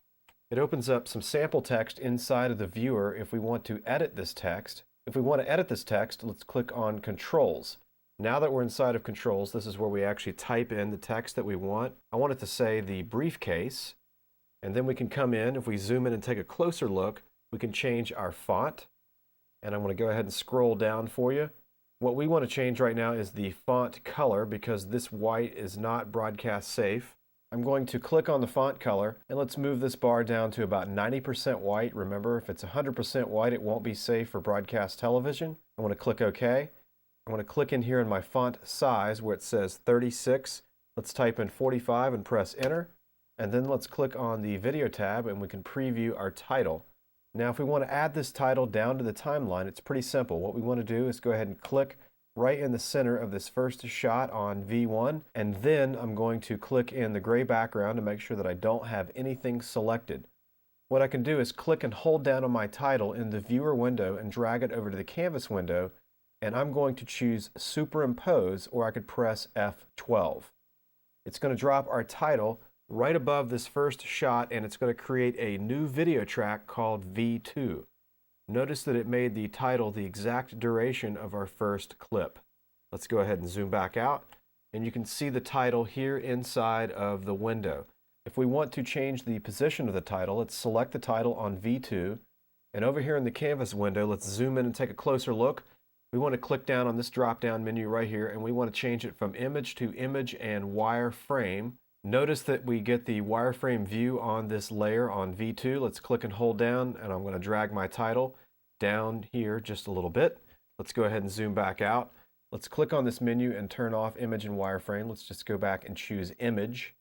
A: It opens up some sample text inside of the viewer if we want to edit this text. If we want to edit this text, let's click on Controls. Now that we're inside of Controls, this is where we actually type in the text that we want. I want it to say the briefcase, and then we can come in. If we zoom in and take a closer look, we can change our font, and I'm going to go ahead and scroll down for you. What we want to change right now is the font color, because this white is not broadcast safe. I'm going to click on the font color, and let's move this bar down to about 90% white. Remember, if it's 100% white, it won't be safe for broadcast television. I want to click OK. I want to click in here in my font size where it says 36. Let's type in 45 and press Enter. And then let's click on the Video tab, and we can preview our title. Now, if we want to add this title down to the timeline, it's pretty simple. What we want to do is go ahead and click right in the center of this first shot on V1, and then I'm going to click in the gray background to make sure that I don't have anything selected. What I can do is click and hold down on my title in the viewer window and drag it over to the canvas window, and I'm going to choose Superimpose, or I could press F12. It's going to drop our title right above this first shot, and it's going to create a new video track called V2. Notice that it made the title the exact duration of our first clip. Let's go ahead and zoom back out, and you can see the title here inside of the window. If we want to change the position of the title, let's select the title on V2, and over here in the canvas window, let's zoom in and take a closer look. We want to click down on this drop-down menu right here, and we want to change it from image to image and wireframe. Notice that we get the wireframe view on this layer on V2. Let's click and hold down, and I'm going to drag my title down here just a little bit. Let's go ahead and zoom back out. Let's click on this menu and turn off image and wireframe. Let's just go back and choose image,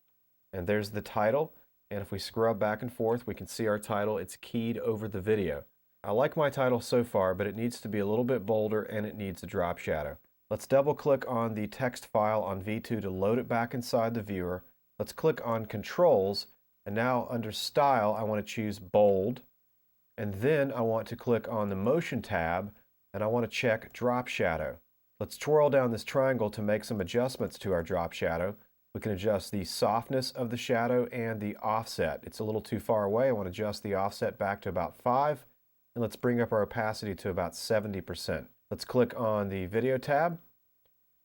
A: and there's the title. And if we scrub back and forth, we can see our title. It's keyed over the video. I like my title so far, but it needs to be a little bit bolder, and it needs a drop shadow. Let's double click on the text file on V2 to load it back inside the viewer. Let's click on Controls, and now under Style, I want to choose Bold. And then I want to click on the Motion tab, and I want to check Drop Shadow. Let's twirl down this triangle to make some adjustments to our drop shadow. We can adjust the softness of the shadow and the offset. It's a little too far away. I want to adjust the offset back to about 5, and let's bring up our opacity to about 70%. Let's click on the Video tab,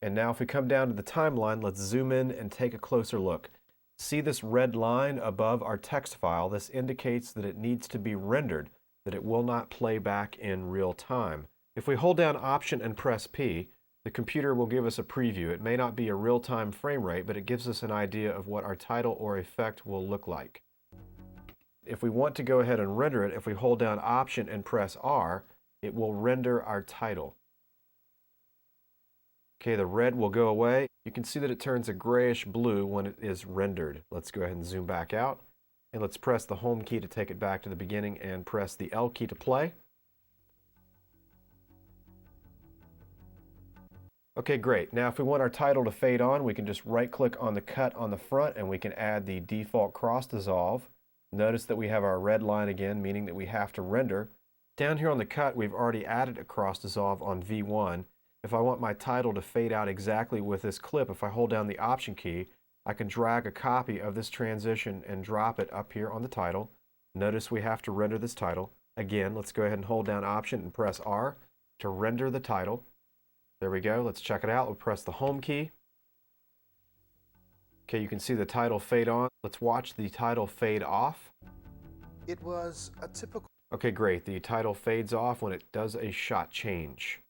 A: And now if we come down to the timeline, let's zoom in and take a closer look. See this red line above our text file? This indicates that it needs to be rendered, that it will not play back in real time. If we hold down Option and press P, the computer will give us a preview. It may not be a real-time frame rate, but it gives us an idea of what our title or effect will look like. If we want to go ahead and render it, if we hold down Option and press R, it will render our title. Okay, the red will go away. You can see that it turns a grayish blue when it is rendered. Let's go ahead and zoom back out. And let's press the Home key to take it back to the beginning and press the L key to play. Okay, great. Now if we want our title to fade on, we can just right-click on the cut on the front and we can add the default cross dissolve. Notice that we have our red line again, meaning that we have to render. Down here on the cut, we've already added a cross dissolve on V1. If I want my title to fade out exactly with this clip, if I hold down the Option key, I can drag a copy of this transition and drop it up here on the title. Notice we have to render this title. Again, let's go ahead and hold down Option and press R to render the title. There we go. Let's check it out. We'll press the Home key. Okay, you can see the title fade on. Let's watch the title fade off.
B: It was a typical...
A: Okay, great. The title fades off when it does a shot change.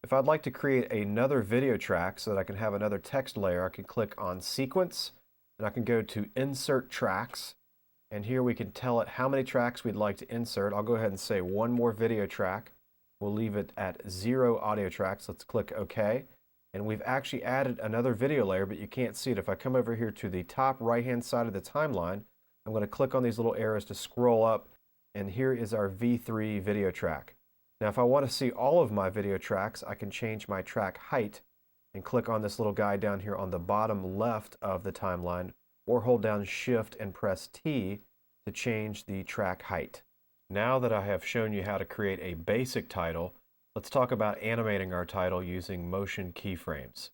A: If I'd like to create another video track so that I can have another text layer, I can click on Sequence, and I can go to Insert Tracks. And here we can tell it how many tracks we'd like to insert. I'll go ahead and say one more video track. We'll leave it at 0 audio tracks. Let's click OK. And we've actually added another video layer, but you can't see it. If I come over here to the top right-hand side of the timeline, I'm going to click on these little arrows to scroll up, and here is our V3 video track. Now, if I want to see all of my video tracks, I can change my track height and click on this little guy down here on the bottom left of the timeline, or hold down Shift and press T to change the track height. Now that I have shown you how to create a basic title, let's talk about animating our title using motion keyframes.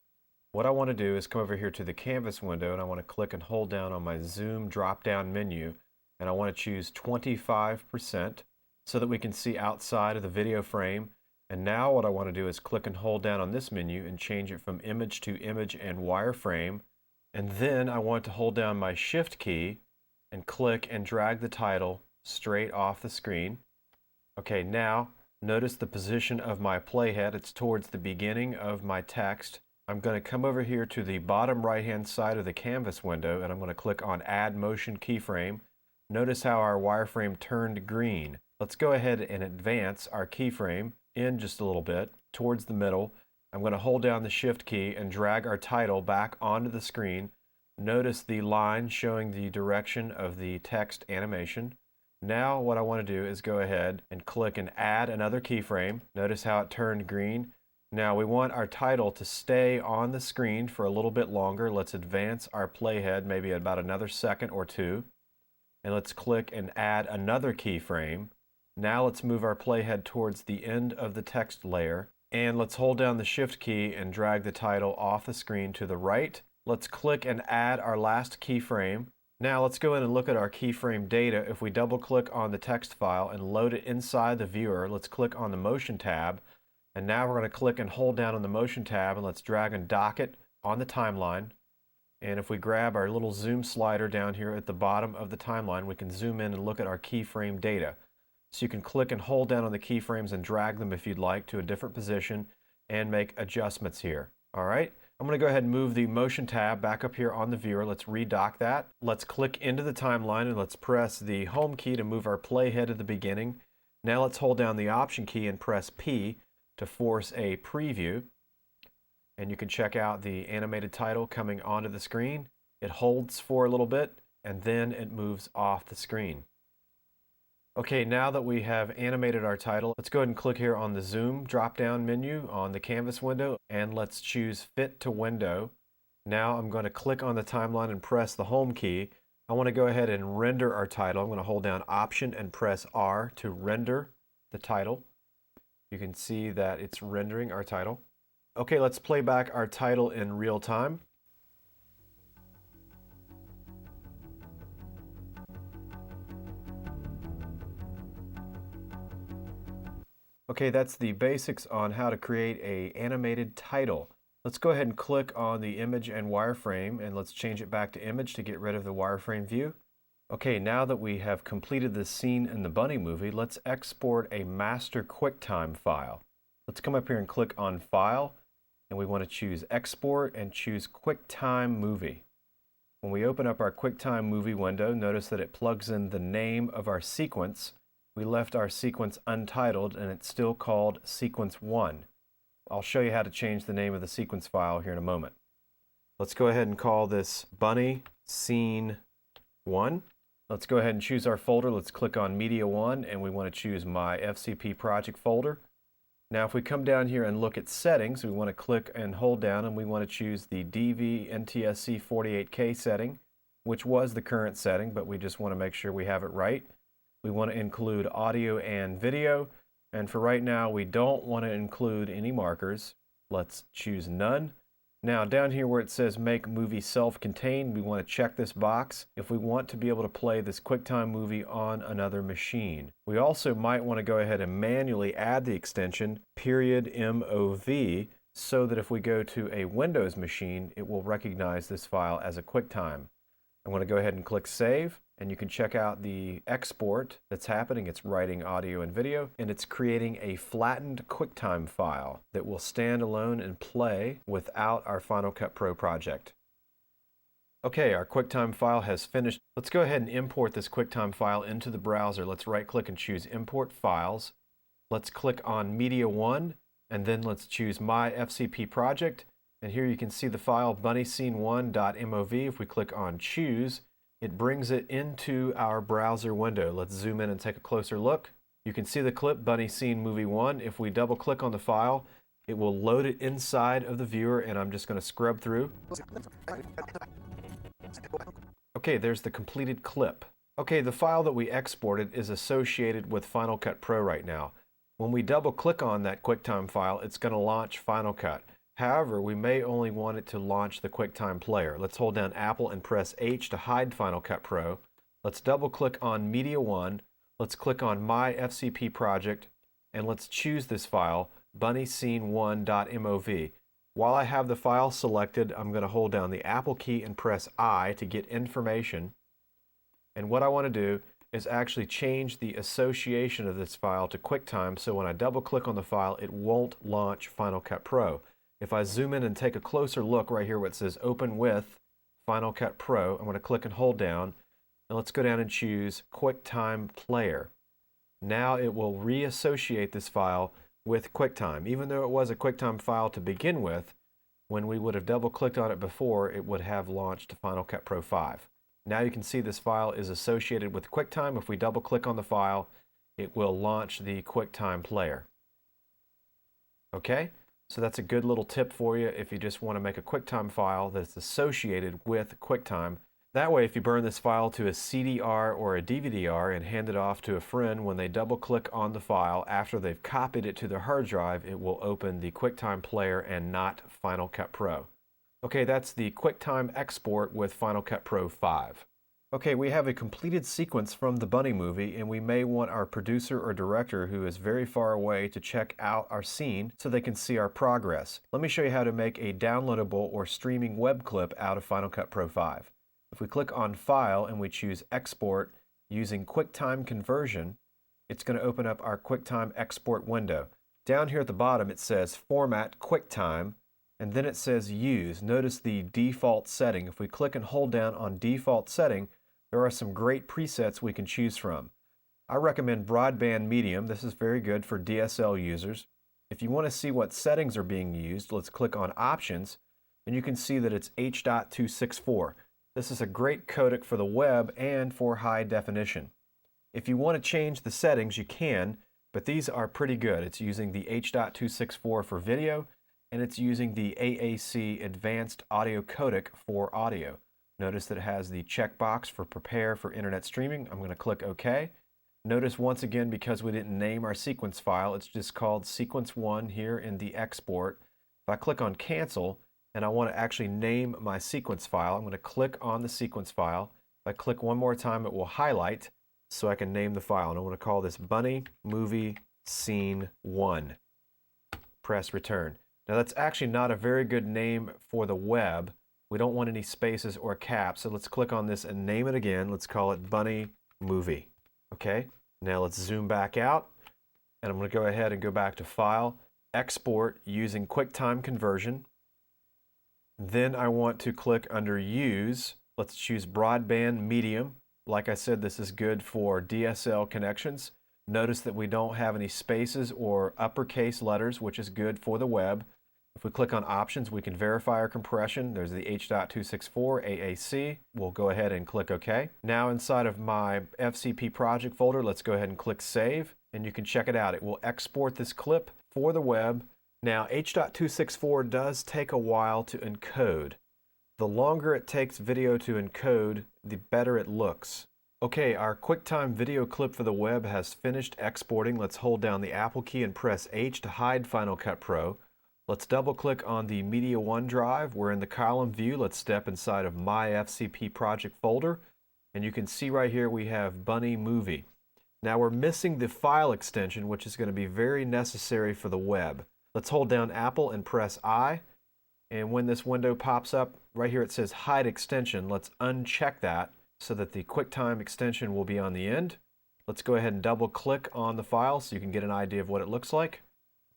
A: What I want to do is come over here to the canvas window, and I want to click and hold down on my zoom drop-down menu, and I want to choose 25% so that we can see outside of the video frame. And now what I want to do is click and hold down on this menu and change it from image to image and wireframe. And then I want to hold down my Shift key and click and drag the title straight off the screen. Okay, now notice the position of my playhead. It's towards the beginning of my text. I'm going to come over here to the bottom right hand side of the canvas window, and I'm going to click on Add Motion Keyframe. Notice how our wireframe turned green. Let's go ahead and advance our keyframe in just a little bit towards the middle. I'm going to hold down the Shift key and drag our title back onto the screen. Notice the line showing the direction of the text animation. Now what I want to do is go ahead and click and add another keyframe. Notice how it turned green. Now we want our title to stay on the screen for a little bit longer. Let's advance our playhead maybe about another second or two. And let's click and add another keyframe. Now let's move our playhead towards the end of the text layer. And let's hold down the Shift key and drag the title off the screen to the right. Let's click and add our last keyframe. Now let's go in and look at our keyframe data. If we double click on the text file and load it inside the viewer, let's click on the Motion tab. And now we're going to click and hold down on the Motion tab, and let's drag and dock it on the timeline. And if we grab our little zoom slider down here at the bottom of the timeline, we can zoom in and look at our keyframe data. So you can click and hold down on the keyframes and drag them if you'd like to a different position and make adjustments here. All right. I'm going to go ahead and move the Motion tab back up here on the viewer. Let's redock that. Let's click into the timeline and let's press the Home key to move our playhead to the beginning. Now let's hold down the Option key and press P to force a preview. And you can check out the animated title coming onto the screen. It holds for a little bit and then it moves off the screen. Okay, now that we have animated our title, let's go ahead and click here on the Zoom drop-down menu on the canvas window, and let's choose Fit to Window. Now I'm going to click on the timeline and press the Home key. I want to go ahead and render our title. I'm going to hold down Option and press R to render the title. You can see that it's rendering our title. Okay, let's play back our title in real time. Okay, that's the basics on how to create an animated title. Let's go ahead and click on the image and wireframe, and let's change it back to image to get rid of the wireframe view. Okay, now that we have completed the scene in the bunny movie, let's export a master QuickTime file. Let's come up here and click on File, and we want to choose Export and choose QuickTime Movie. When we open up our QuickTime Movie window, notice that it plugs in the name of our sequence. We left our sequence untitled, and it's still called Sequence 1. I'll show you how to change the name of the sequence file here in a moment. Let's go ahead and call this Bunny Scene 1. Let's go ahead and choose our folder. Let's click on Media 1, and we want to choose My FCP Project folder. Now if we come down here and look at settings, we want to click and hold down, and we want to choose the DV NTSC 48K setting, which was the current setting, but we just want to make sure we have it right. We want to include audio and video, and for right now we don't want to include any markers. Let's choose none. Now down here where it says make movie self-contained, we want to check this box if we want to be able to play this QuickTime movie on another machine. We also might want to go ahead and manually add the extension .mov so that if we go to a Windows machine, it will recognize this file as a QuickTime. I'm going to go ahead and click Save, and you can check out the export that's happening. It's writing audio and video, and it's creating a flattened QuickTime file that will stand alone and play without our Final Cut Pro project. Okay, our QuickTime file has finished. Let's go ahead and import this QuickTime file into the browser. Let's right-click and choose Import Files. Let's click on Media 1, and then let's choose My FCP Project. And here you can see the file bunnyscene1.mov. If we click on Choose, it brings it into our browser window. Let's zoom in and take a closer look. You can see the clip Bunny Scene Movie 1. If we double click on the file, it will load it inside of the viewer, and I'm just going to scrub through. Okay, there's the completed clip. Okay, the file that we exported is associated with Final Cut Pro right now. When we double click on that QuickTime file, it's going to launch Final Cut. However, we may only want it to launch the QuickTime player. Let's hold down Apple and press H to hide Final Cut Pro. Let's double click on Media 1. Let's click on My FCP Project, and let's choose this file, bunnyscene1.mov. While I have the file selected, I'm going to hold down the Apple key and press I to get information. And what I want to do is actually change the association of this file to QuickTime, so when I double click on the file, it won't launch Final Cut Pro. If I zoom in and take a closer look right here where it says Open with Final Cut Pro, I'm going to click and hold down, and let's go down and choose QuickTime Player. Now it will reassociate this file with QuickTime. Even though it was a QuickTime file to begin with, when we would have double clicked on it before, it would have launched Final Cut Pro 5. Now you can see this file is associated with QuickTime. If we double click on the file, it will launch the QuickTime Player. Okay? So that's a good little tip for you if you just want to make a QuickTime file that's associated with QuickTime. That way, if you burn this file to a CDR or a DVD-R and hand it off to a friend, when they double click on the file after they've copied it to their hard drive, it will open the QuickTime player and not Final Cut Pro. Okay, that's the QuickTime export with Final Cut Pro 5. Okay, we have a completed sequence from the Bunny movie, and we may want our producer or director who is very far away to check out our scene so they can see our progress. Let me show you how to make a downloadable or streaming web clip out of Final Cut Pro 5. If we click on File and we choose Export using QuickTime Conversion, it's going to open up our QuickTime export window. Down here at the bottom it says Format QuickTime, and then it says Use. Notice the default setting. If we click and hold down on Default Setting, there are some great presets we can choose from. I recommend Broadband Medium. This is very good for DSL users. If you want to see what settings are being used, let's click on Options, and you can see that it's H.264. This is a great codec for the web and for high definition. If you want to change the settings, you can, but these are pretty good. It's using the H.264 for video, and it's using the AAC Advanced Audio Codec for audio. Notice that it has the checkbox for Prepare for Internet Streaming. I'm going to click OK. Notice once again, because we didn't name our sequence file, it's just called Sequence 1 here in the export. If I click on Cancel, and I want to actually name my sequence file, I'm going to click on the sequence file. If I click one more time, it will highlight so I can name the file. And I want to call this Bunny Movie Scene 1. Press Return. Now that's actually not a very good name for the web. We don't want any spaces or caps, so let's click on this and name it again. Let's call it Bunny Movie. Okay, now let's zoom back out, and I'm going to go ahead and go back to File, Export using QuickTime Conversion. Then I want to click under Use. Let's choose Broadband Medium. Like I said, this is good for DSL connections. Notice that we don't have any spaces or uppercase letters, which is good for the web. If we click on Options, we can verify our compression. There's the H.264 AAC. We'll go ahead and click OK. Now inside of my FCP project folder, let's go ahead and click Save, and you can check it out. It will export this clip for the web. Now H.264 does take a while to encode. The longer it takes video to encode, the better it looks. Okay, our QuickTime video clip for the web has finished exporting. Let's hold down the Apple key and press H to hide Final Cut Pro. Let's double click on the Media 1 drive. We're in the column view. Let's step inside of My FCP project folder. And you can see right here we have Bunny Movie. Now we're missing the file extension, which is going to be very necessary for the web. Let's hold down Apple and press I. And when this window pops up, right here it says Hide Extension. Let's uncheck that so that the QuickTime extension will be on the end. Let's go ahead and double click on the file so you can get an idea of what it looks like.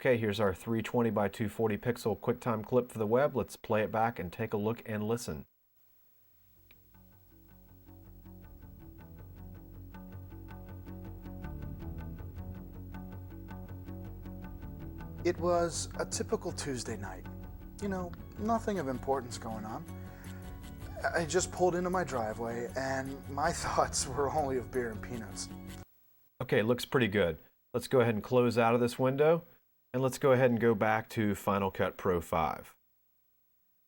A: Okay, here's our 320 by 240 pixel QuickTime clip for the web. Let's play it back and take a look and listen.
B: It was a typical Tuesday night. You know, nothing of importance going on. I just pulled into my driveway and my thoughts were only of beer and peanuts.
A: Okay, looks pretty good. Let's go ahead and close out of this window. And let's go ahead and go back to Final Cut Pro 5.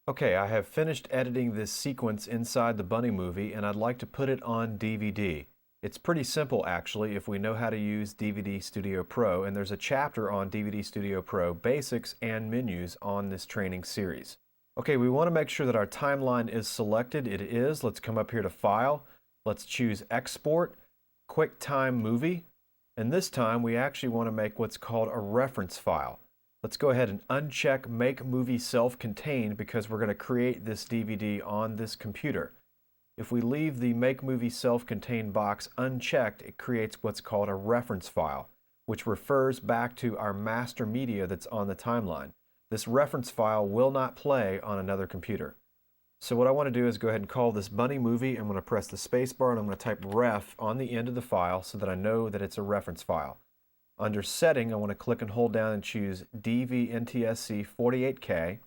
A: Okay, I have finished editing this sequence inside the Bunny Movie, and I'd like to put it on DVD. It's pretty simple actually if we know how to use DVD Studio Pro, and there's a chapter on DVD Studio Pro Basics and Menus on this training series. Okay, we want to make sure that our timeline is selected. It is. Let's come up here to File. Let's choose Export, QuickTime Movie. And this time we actually want to make what's called a reference file. Let's go ahead and uncheck Make Movie Self-Contained because we're going to create this DVD on this computer. If we leave the Make Movie Self-Contained box unchecked, it creates what's called a reference file, which refers back to our master media that's on the timeline. This reference file will not play on another computer. So what I want to do is go ahead and call this Bunny Movie. I'm going to press the space bar and I'm going to type ref on the end of the file so that I know that it's a reference file. Under Setting, I want to click and hold down and choose DVNTSC 48K.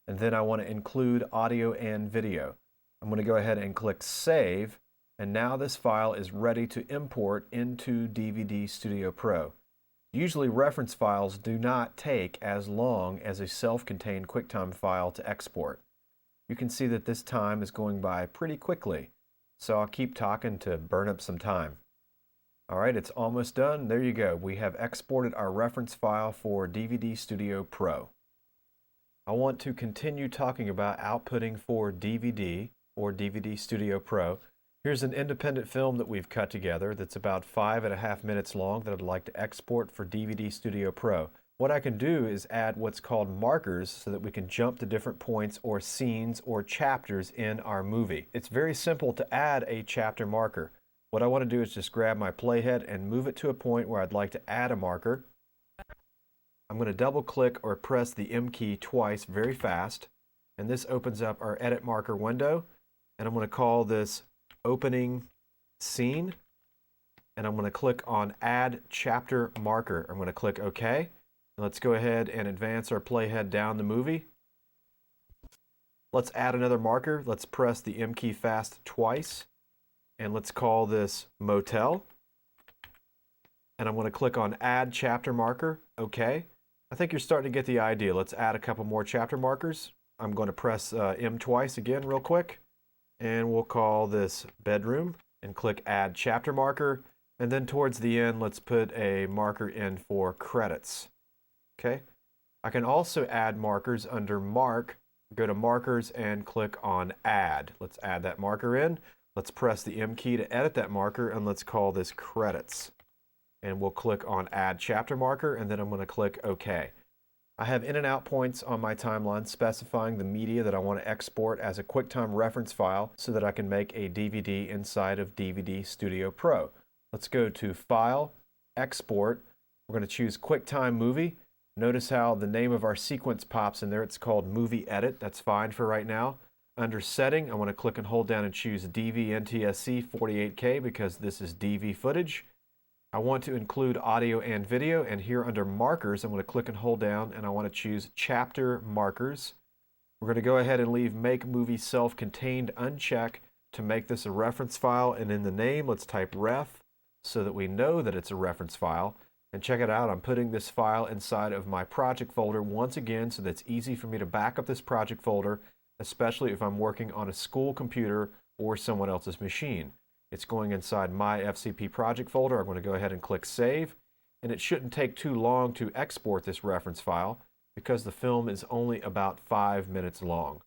A: And then I want to include audio and video. I'm going to go ahead and click Save. And now this file is ready to import into DVD Studio Pro. Usually reference files do not take as long as a self-contained QuickTime file to export. You can see that this time is going by pretty quickly, so I'll keep talking to burn up some time. All right, it's almost done. There you go. We have exported our reference file for DVD Studio Pro. I want to continue talking about outputting for DVD or DVD Studio Pro. Here's an independent film that we've cut together that's about 5.5 minutes long that I'd like to export for DVD Studio Pro. What I can do is add what's called markers so that we can jump to different points or scenes or chapters in our movie. It's very simple to add a chapter marker. What I want to do is just grab my playhead and move it to a point where I'd like to add a marker. I'm going to double click or press the M key twice very fast, and this opens up our edit marker window, and I'm going to call this opening scene, and I'm going to click on Add Chapter Marker. I'm going to click OK. Let's go ahead and advance our playhead down the movie. Let's add another marker. Let's press the M key fast twice. And let's call this Motel. And I'm going to click on Add Chapter Marker. OK. I think you're starting to get the idea. Let's add a couple more chapter markers. I'm going to press M twice again real quick. And we'll call this Bedroom. And click Add Chapter Marker. And then towards the end, let's put a marker in for Credits. Okay, I can also add markers under Mark. Go to Markers and click on Add. Let's add that marker in. Let's press the M key to edit that marker, and let's call this Credits. And we'll click on Add Chapter Marker, and then I'm going to click OK. I have in and out points on my timeline specifying the media that I want to export as a QuickTime reference file so that I can make a DVD inside of DVD Studio Pro. Let's go to File, Export. We're going to choose QuickTime Movie. Notice how the name of our sequence pops in there. It's called Movie Edit. That's fine for right now. Under Setting, I want to click and hold down and choose DV NTSC 48K because this is DV footage. I want to include audio and video, and here under Markers, I'm going to click and hold down and I want to choose Chapter Markers. We're going to go ahead and leave Make Movie Self-Contained uncheck to make this a reference file, and in the name, let's type ref so that we know that it's a reference file. And check it out, I'm putting this file inside of my project folder once again so that's easy for me to back up this project folder, especially if I'm working on a school computer or someone else's machine. It's going inside my FCP project folder. I'm going to go ahead and click Save, and it shouldn't take too long to export this reference file because the film is only about 5 minutes long.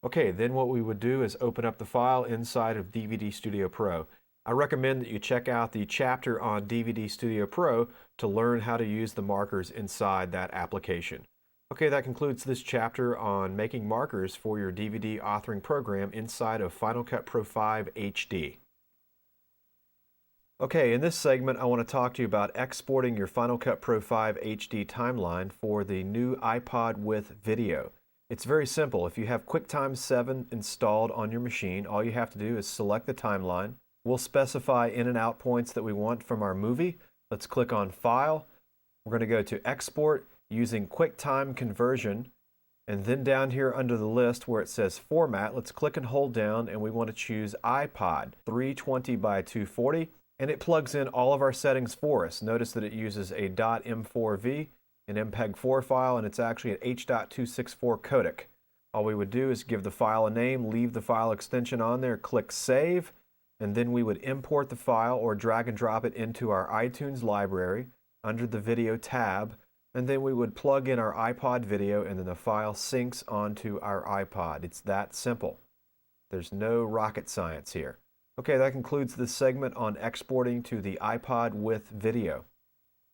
A: Okay, then what we would do is open up the file inside of DVD Studio Pro. I recommend that you check out the chapter on DVD Studio Pro to learn how to use the markers inside that application. Okay, that concludes this chapter on making markers for your DVD authoring program inside of Final Cut Pro 5 HD. Okay, in this segment I want to talk to you about exporting your Final Cut Pro 5 HD timeline for the new iPod with video. It's very simple. If you have QuickTime 7 installed on your machine, all you have to do is select the timeline. We'll specify in and out points that we want from our movie. Let's click on File. We're going to go to Export using QuickTime Conversion. And then down here under the list where it says Format, let's click and hold down and we want to choose iPod 320 by 240. And it plugs in all of our settings for us. Notice that it uses a .m4v, an MPEG-4 file, and it's actually an H.264 codec. All we would do is give the file a name, leave the file extension on there, click Save, and then we would import the file or drag and drop it into our iTunes library under the Video tab, and then we would plug in our iPod video and then the file syncs onto our iPod. It's that simple. There's no rocket science here. Okay, that concludes this segment on exporting to the iPod with video.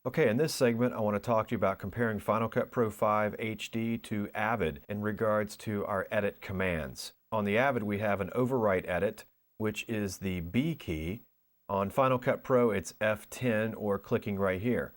A: Okay, in this segment I want to talk to you about comparing Final Cut Pro 5 HD to Avid in regards to our edit commands. On the Avid we have an overwrite edit, which is the B key. On Final Cut Pro it's F10 or clicking right here.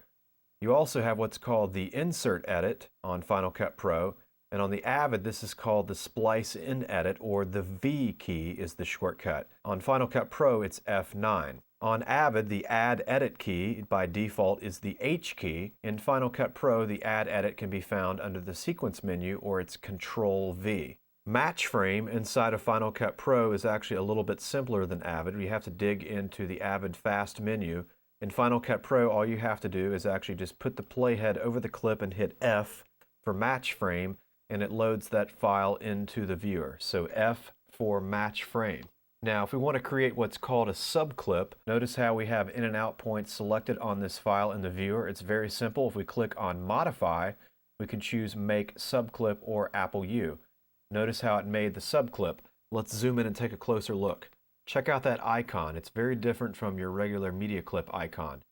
A: You also have what's called the insert edit on Final Cut Pro, and on the Avid this is called the splice in edit, or the V key is the shortcut. On Final Cut Pro it's F9. On Avid the add edit key by default is the H key. In Final Cut Pro the add edit can be found under the sequence menu, or it's Control V. Match frame inside of Final Cut Pro is actually a little bit simpler than Avid. You have to dig into the Avid fast menu. In Final Cut Pro, all you have to do is actually just put the playhead over the clip and hit F for match frame, and it loads that file into the viewer. So F for match frame. Now, if we want to create what's called a subclip, notice how we have in and out points selected on this file in the viewer. It's very simple. If we click on Modify, we can choose Make Subclip or Apple U. Notice how it made the subclip. Let's zoom in and take a closer look. Check out that icon. It's very different from your regular media clip icon.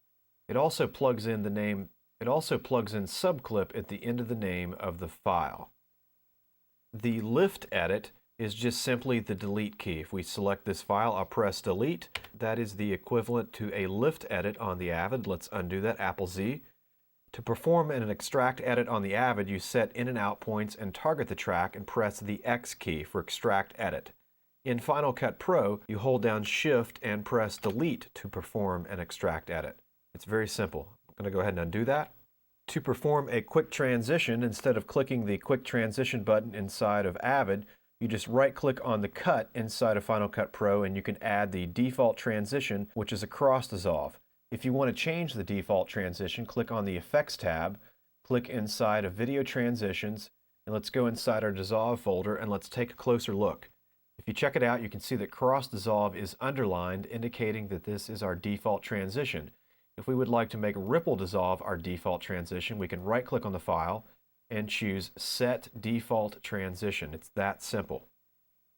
A: It also plugs in subclip at the end of the name of the file. The lift edit is just simply the delete key. If we select this file, I'll press delete. That is the equivalent to a lift edit on the Avid. Let's undo that, Apple Z. To perform an extract edit on the Avid, you set in and out points and target the track and press the X key for extract edit. In Final Cut Pro, you hold down Shift and press delete to perform an extract edit. It's very simple. I'm going to go ahead and undo that. To perform a quick transition, instead of clicking the quick transition button inside of Avid, you just right-click on the cut inside of Final Cut Pro and you can add the default transition, which is a cross dissolve. If you want to change the default transition, click on the Effects tab, click inside of Video Transitions, and let's go inside our Dissolve folder and let's take a closer look. If you check it out, you can see that cross dissolve is underlined, indicating that this is our default transition. If we would like to make ripple dissolve our default transition, we can right-click on the file and choose Set Default Transition. It's that simple.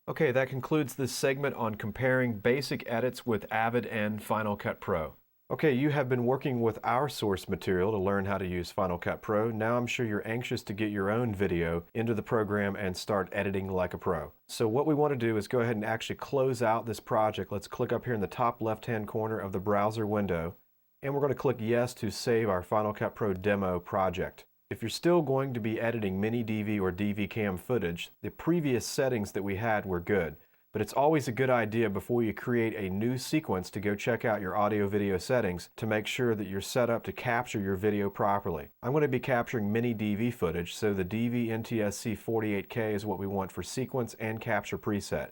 A: Okay, that concludes this segment on comparing basic edits with Avid and Final Cut Pro. Okay, you have been working with our source material to learn how to use Final Cut Pro. Now I'm sure you're anxious to get your own video into the program and start editing like a pro. So what we want to do is go ahead and actually close out this project. Let's click up here in the top left-hand corner of the browser window, and we're going to click Yes to save our Final Cut Pro demo project. If you're still going to be editing mini DV or DV cam footage, the previous settings that we had were good. But it's always a good idea before you create a new sequence to go check out your audio video settings to make sure that you're set up to capture your video properly. I'm going to be capturing mini DV footage, so the DV NTSC 48K is what we want for sequence and capture preset.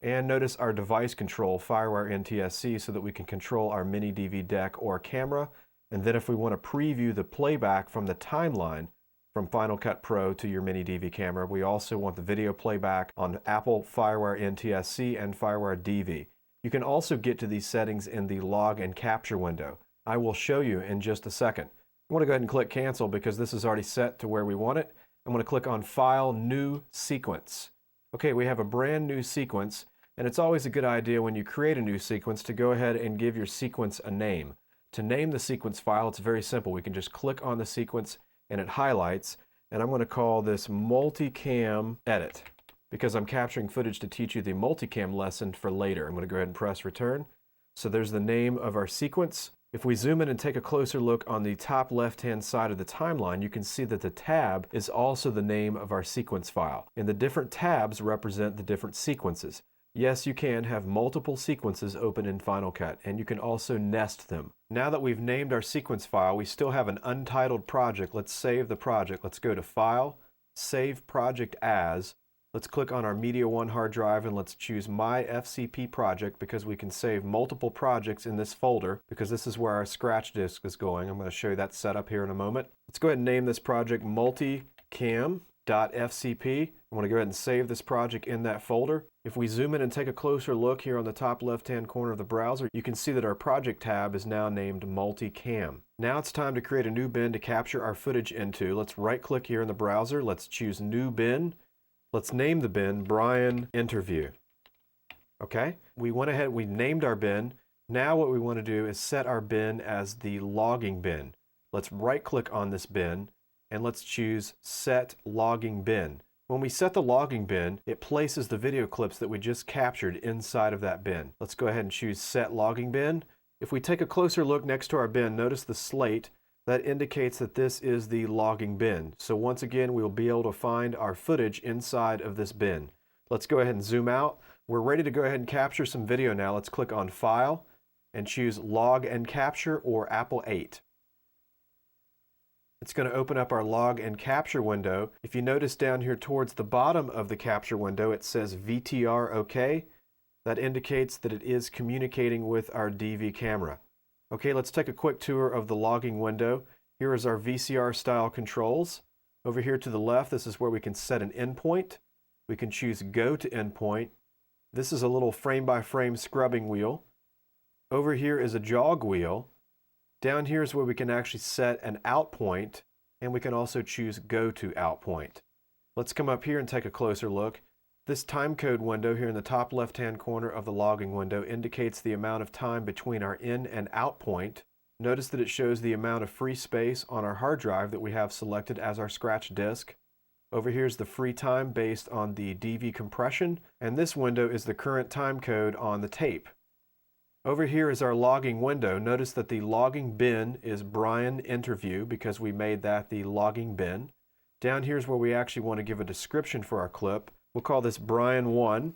A: And notice our device control, FireWire NTSC, so that we can control our mini DV deck or camera. And then if we want to preview the playback from the timeline, from Final Cut Pro to your mini DV camera, we also want the video playback on Apple FireWire NTSC and FireWire DV. You can also get to these settings in the log and capture window. I will show you in just a second. I want to go ahead and click cancel because this is already set to where we want it. I'm going to click on File, New Sequence. Okay, we have a brand new sequence, and it's always a good idea when you create a new sequence to go ahead and give your sequence a name. To name the sequence file, it's very simple. We can just click on the sequence and it highlights, and I'm going to call this multicam edit because I'm capturing footage to teach you the multicam lesson for later. I'm going to go ahead and press return. So there's the name of our sequence. If we zoom in and take a closer look on the top left-hand side of the timeline, you can see that the tab is also the name of our sequence file, and the different tabs represent the different sequences. Yes, you can have multiple sequences open in Final Cut, and you can also nest them. Now that we've named our sequence file, we still have an untitled project. Let's save the project. Let's go to File, Save Project As. Let's click on our Media 1 hard drive and let's choose My FCP Project because we can save multiple projects in this folder because this is where our scratch disk is going. I'm going to show you that setup here in a moment. Let's go ahead and name this project multicam.fcp. I want to go ahead and save this project in that folder. If we zoom in and take a closer look here on the top left-hand corner of the browser, you can see that our project tab is now named Multicam. Now it's time to create a new bin to capture our footage into. Let's right-click here in the browser. Let's choose New Bin. Let's name the bin Brian Interview. Okay, we went ahead, we named our bin. Now what we want to do is set our bin as the logging bin. Let's right-click on this bin and let's choose Set Logging Bin. When we set the logging bin, it places the video clips that we just captured inside of that bin. Let's go ahead and choose Set Logging Bin. If we take a closer look next to our bin, notice the slate. That indicates that this is the logging bin. So once again, we'll be able to find our footage inside of this bin. Let's go ahead and zoom out. We're ready to go ahead and capture some video now. Let's click on File and choose Log and Capture or Apple 8. It's going to open up our log and capture window. If you notice down here towards the bottom of the capture window, it says VTR OK. That indicates that it is communicating with our DV camera. Okay, let's take a quick tour of the logging window. Here is our VCR style controls. Over here to the left, this is where we can set an endpoint. We can choose Go to Endpoint. This is a little frame-by-frame scrubbing wheel. Over here is a jog wheel. Down here is where we can actually set an out point, and we can also choose Go to Out Point. Let's come up here and take a closer look. This timecode window here in the top left-hand corner of the logging window indicates the amount of time between our in and out point. Notice that it shows the amount of free space on our hard drive that we have selected as our scratch disk. Over here is the free time based on the DV compression, and this window is the current timecode on the tape. Over here is our logging window. Notice that the logging bin is Brian Interview because we made that the logging bin. Down here is where we actually want to give a description for our clip. We'll call this Brian 1,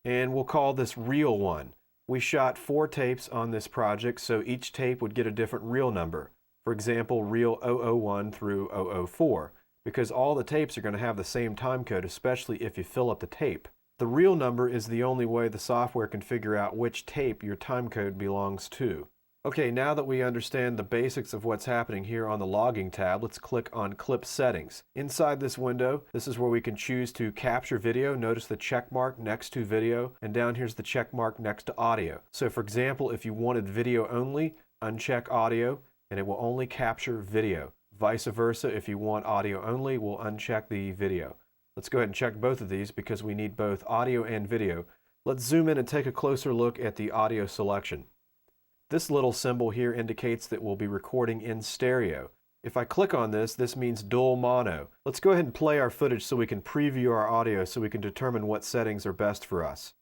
A: and we'll call this Reel 1. We shot 4 tapes on this project, so each tape would get a different reel number. For example, Reel 001 through 004, because all the tapes are going to have the same time code, especially if you fill up the tape. The reel number is the only way the software can figure out which tape your timecode belongs to. Okay, now that we understand the basics of what's happening here on the logging tab, let's click on Clip Settings. Inside this window, this is where we can choose to capture video. Notice the check mark next to video, and down here's the check mark next to audio. So for example, if you wanted video only, uncheck audio, and it will only capture video. Vice versa, if you want audio only, we'll uncheck the video. Let's go ahead and check both of these because we need both audio and video. Let's zoom in and take a closer look at the audio selection. This little symbol here indicates that we'll be recording in stereo. If I click on this, this means dual mono. Let's go ahead and play our footage so we can preview our audio so we can determine what settings are best for us.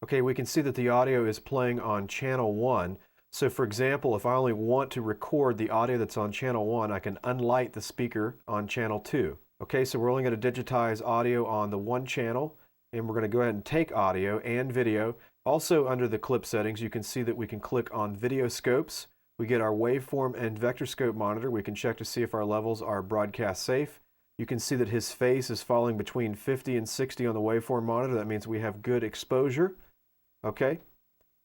A: Okay, we can see that the audio is playing on channel 1. So for example, if I only want to record the audio that's on channel 1, I can unlight the speaker on channel 2. Okay, so we're only going to digitize audio on the one channel, and we're going to go ahead and take audio and video. Also under the clip settings, you can see that we can click on video scopes. We get our waveform and vector scope monitor. We can check to see if our levels are broadcast safe. You can see that his face is falling between 50 and 60 on the waveform monitor. That means we have good exposure. Okay.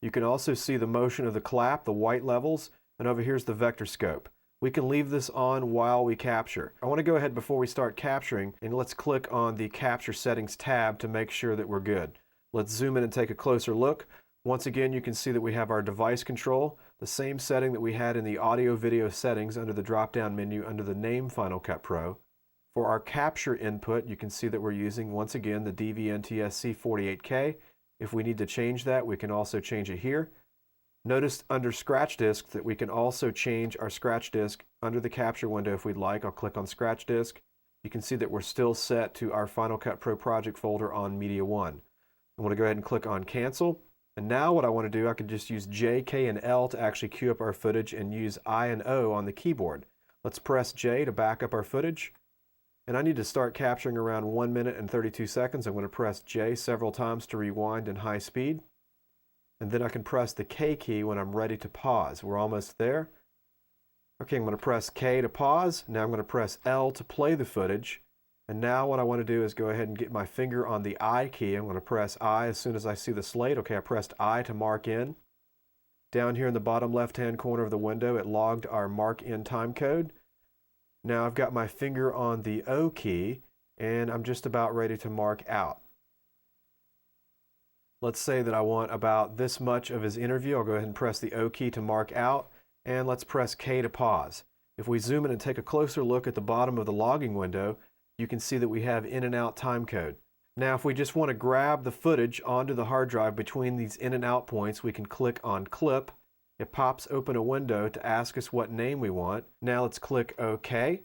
A: You can also see the motion of the clap, the white levels, and over here's the vector scope. We can leave this on while we capture. I want to go ahead before we start capturing, and let's click on the Capture Settings tab to make sure that we're good. Let's zoom in and take a closer look. Once again, you can see that we have our device control, the same setting that we had in the audio video settings under the drop-down menu under the name Final Cut Pro. For our capture input, you can see that we're using, once again, the DV-NTSC 48K. If we need to change that, we can also change it here. Notice under Scratch Disk that we can also change our Scratch Disk under the capture window if we'd like. I'll click on Scratch Disk. You can see that we're still set to our Final Cut Pro project folder on Media 1. I want to go ahead and click on Cancel. And now what I want to do, I can just use J, K, and L to actually queue up our footage and use I and O on the keyboard. Let's press J to back up our footage. And I need to start capturing around 1 minute and 32 seconds. I'm going to press J several times to rewind in high speed. And then I can press the K key when I'm ready to pause. We're almost there. Okay, I'm going to press K to pause. Now I'm going to press L to play the footage. And now what I want to do is go ahead and get my finger on the I key. I'm going to press I as soon as I see the slate. Okay, I pressed I to mark in. Down here in the bottom left-hand corner of the window, it logged our mark in time code. Now I've got my finger on the O key, and I'm just about ready to mark out. Let's say that I want about this much of his interview. I'll go ahead and press the O key to mark out, and let's press K to pause. If we zoom in and take a closer look at the bottom of the logging window, you can see that we have in and out time code. Now if we just want to grab the footage onto the hard drive between these in and out points, we can click on Clip. It pops open a window to ask us what name we want. Now let's click OK.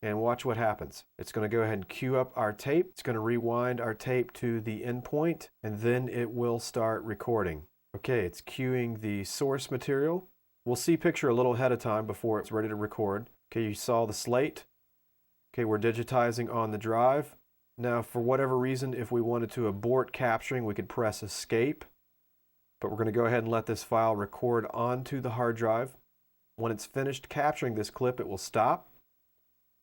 A: And watch what happens. It's going to go ahead and queue up our tape. It's going to rewind our tape to the endpoint, and then it will start recording. Okay, it's queuing the source material. We'll see picture a little ahead of time before it's ready to record. Okay, you saw the slate. Okay, we're digitizing on the drive. Now, for whatever reason, if we wanted to abort capturing, we could press Escape. But we're going to go ahead and let this file record onto the hard drive. When it's finished capturing this clip, it will stop.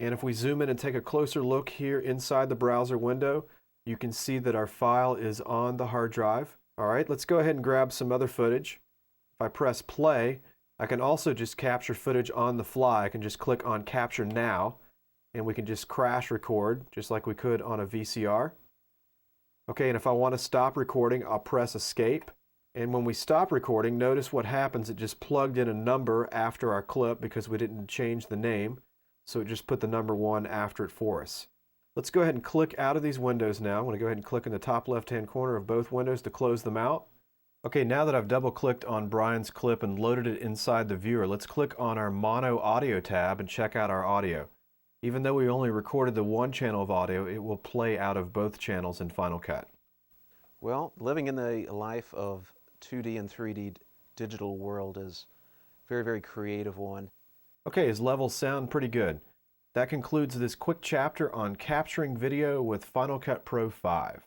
A: And if we zoom in and take a closer look here inside the browser window, you can see that our file is on the hard drive. All right, let's go ahead and grab some other footage. If I press play, I can also just capture footage on the fly. I can just click on Capture Now, and we can just crash record, just like we could on a VCR. Okay, and if I want to stop recording, I'll press Escape. And when we stop recording, notice what happens. It just plugged in a number after our clip because we didn't change the name. So it just put the number 1 after it for us. Let's go ahead and click out of these windows now. I'm going to go ahead and click in the top left-hand corner of both windows to close them out. Okay, now that I've double-clicked on Brian's clip and loaded it inside the viewer, let's click on our Mono Audio tab and check out our audio. Even though we only recorded the one channel of audio, it will play out of both channels in Final Cut.
C: Well, living in the life of 2D and 3D digital world is a very, very creative one.
A: Okay, his levels sound pretty good. That concludes this quick chapter on capturing video with Final Cut Pro 5.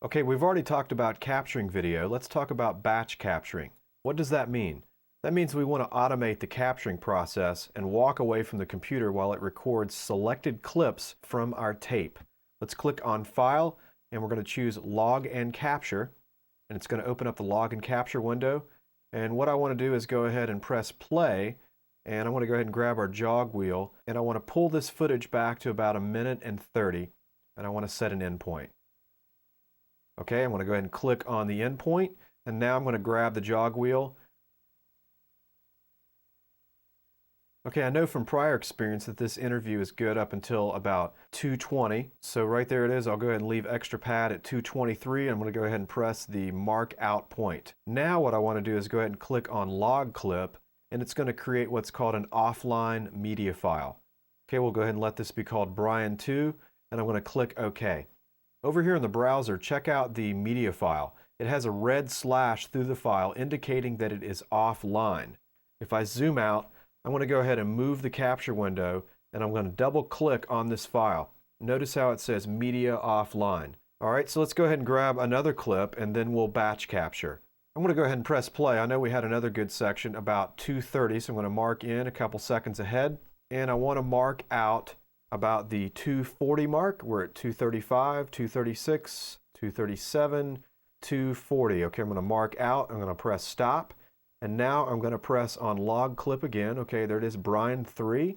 A: Okay, we've already talked about capturing video. Let's talk about batch capturing. What does that mean? That means we want to automate the capturing process and walk away from the computer while it records selected clips from our tape. Let's click on File, and we're going to choose Log and Capture, and it's going to open up the Log and Capture window. And what I want to do is go ahead and press play. And I want to go ahead and grab our jog wheel, and I want to pull this footage back to about 1 minute and 30, and I want to set an endpoint. Okay, I'm going to go ahead and click on the endpoint, and now I'm going to grab the jog wheel, Okay, I know from prior experience that this interview is good up until about 220. So right there it is. I'll go ahead and leave extra pad at 223. I'm going to go ahead and press the mark out point. Now what I want to do is go ahead and click on log clip, and it's going to create what's called an offline media file. Okay, we'll go ahead and let this be called Brian2, and I'm going to click OK. Over here in the browser, check out the media file. It has a red slash through the file indicating that it is offline. If I zoom out, I'm going to go ahead and move the capture window, and I'm going to double click on this file. Notice how it says media offline. All right, so let's go ahead and grab another clip, and then we'll batch capture. I'm going to go ahead and press play. I know we had another good section about 2:30, so I'm going to mark in a couple seconds ahead, and I want to mark out about the 2:40 mark. We're at 2:35, 2:36, 2:37, 2:40. Okay, I'm going to mark out. I'm going to press stop. And now I'm going to press on log clip again. Okay, there it is, Brian3.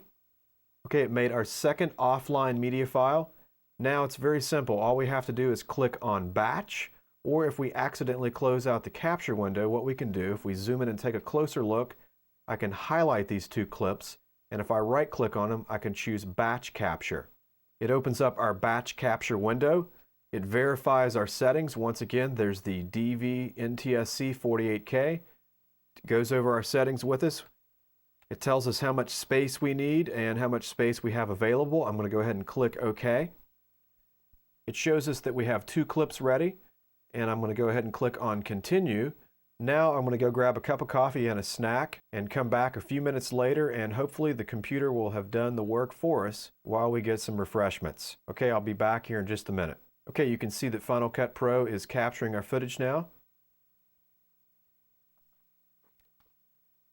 A: Okay, it made our second offline media file. Now it's very simple. All we have to do is click on batch, or if we accidentally close out the capture window, what we can do, if we zoom in and take a closer look, I can highlight these two clips, and if I right click on them, I can choose batch capture. It opens up our batch capture window. It verifies our settings. Once again, there's the DV NTSC 48K. Goes over our settings with us. It tells us how much space we need and how much space we have available. I'm going to go ahead and click OK. It shows us that we have 2 clips ready, and I'm going to go ahead and click on continue. Now I'm going to go grab a cup of coffee and a snack and come back a few minutes later, and hopefully the computer will have done the work for us while we get some refreshments. Okay, I'll be back here in just a minute. Okay, you can see that Final Cut Pro is capturing our footage now.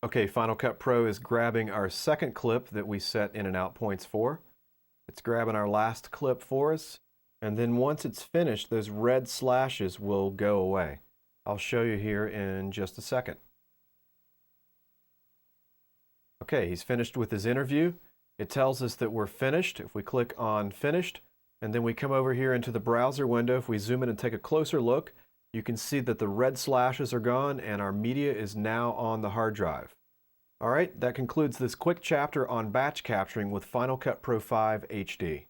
A: Okay, Final Cut Pro is grabbing our second clip that we set in and out points for. It's grabbing our last clip for us, and then once it's finished, those red slashes will go away. I'll show you here in just a second. Okay, he's finished with his interview. It tells us that we're finished. If we click on finished, and then we come over here into the browser window, if we zoom in and take a closer look, you can see that the red slashes are gone and our media is now on the hard drive. All right, that concludes this quick chapter on batch capturing with Final Cut Pro 5 HD.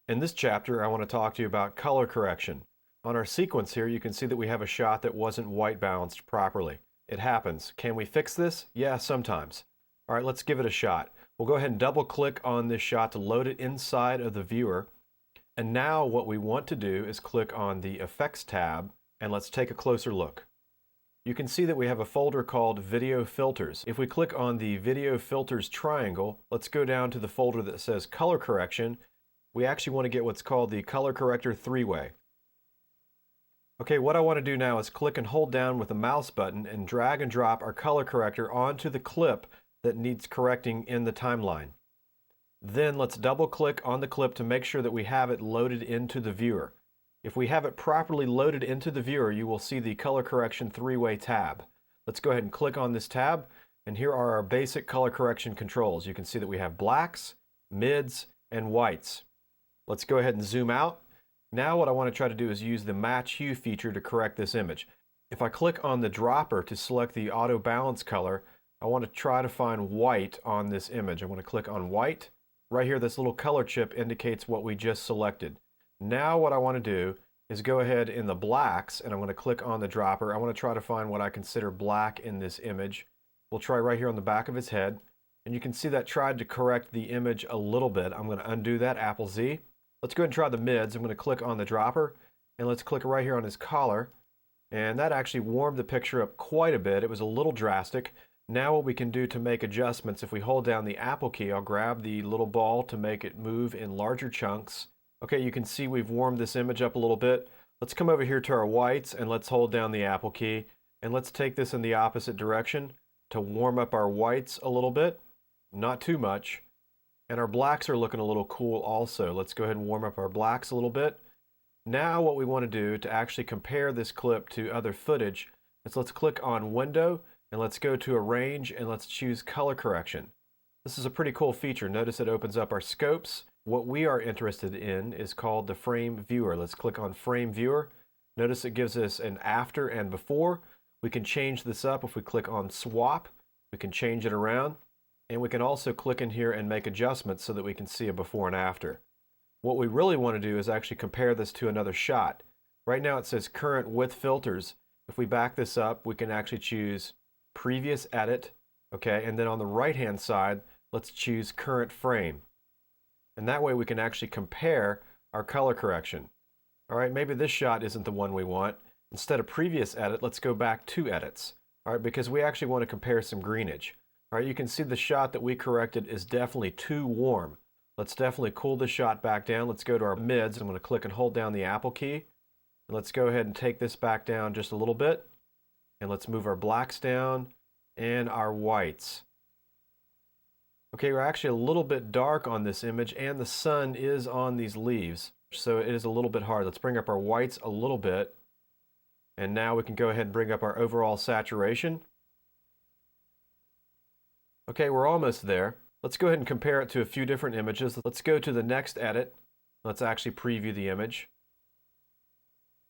A: In this chapter, I want to talk to you about color correction. On our sequence here, you can see that we have a shot that wasn't white balanced properly. It happens. Can we fix this? Yeah, sometimes. All right, let's give it a shot. We'll go ahead and double click on this shot to load it inside of the viewer. And now what we want to do is click on the Effects tab, and let's take a closer look. You can see that we have a folder called Video Filters. If we click on the Video Filters triangle, let's go down to the folder that says Color Correction. We actually want to get what's called the Color Corrector 3-way. Okay, what I want to do now is click and hold down with the mouse button and drag and drop our color corrector onto the clip that needs correcting in the timeline. Then let's double click on the clip to make sure that we have it loaded into the viewer. If we have it properly loaded into the viewer, you will see the Color Correction 3-way tab. Let's go ahead and click on this tab, and here are our basic color correction controls. You can see that we have blacks, mids, and whites. Let's go ahead and zoom out. Now what I want to try to do is use the Match Hue feature to correct this image. If I click on the dropper to select the Auto Balance color, I want to try to find white on this image. I want to click on white. Right here, this little color chip indicates what we just selected. Now what I want to do is go ahead in the blacks, and I'm going to click on the dropper. I want to try to find what I consider black in this image. We'll try right here on the back of his head, and you can see that tried to correct the image a little bit. I'm going to undo that, Apple Z. Let's go ahead and try the mids. I'm going to click on the dropper, and let's click right here on his collar, and that actually warmed the picture up quite a bit. It was a little drastic. Now what we can do to make adjustments, if we hold down the Apple key, I'll grab the little ball to make it move in larger chunks. Okay, you can see we've warmed this image up a little bit. Let's come over here to our whites, and let's hold down the Apple key, and let's take this in the opposite direction to warm up our whites a little bit, not too much. And our blacks are looking a little cool also. Let's go ahead and warm up our blacks a little bit. Now what we want to do to actually compare this clip to other footage is let's click on Window, and let's go to Arrange, and let's choose Color Correction. This is a pretty cool feature. Notice it opens up our scopes. What we are interested in is called the Frame Viewer. Let's click on Frame Viewer. Notice it gives us an after and before. We can change this up if we click on Swap. We can change it around. And we can also click in here and make adjustments so that we can see a before and after. What we really want to do is actually compare this to another shot. Right now it says current with filters. If we back this up, we can actually choose previous edit, okay, and then on the right hand side, let's choose current frame. And that way we can actually compare our color correction. All right, maybe this shot isn't the one we want. Instead of previous edit, let's go back 2 edits. All right, because we actually want to compare some greenage. All right, you can see the shot that we corrected is definitely too warm. Let's definitely cool the shot back down. Let's go to our mids. I'm going to click and hold down the Apple key. And let's go ahead and take this back down just a little bit. And let's move our blacks down and our whites. Okay, we're actually a little bit dark on this image, and the sun is on these leaves, so it is a little bit hard. Let's bring up our whites a little bit, and now we can go ahead and bring up our overall saturation. Okay, we're almost there. Let's go ahead and compare it to a few different images. Let's go to the next edit. Let's actually preview the image.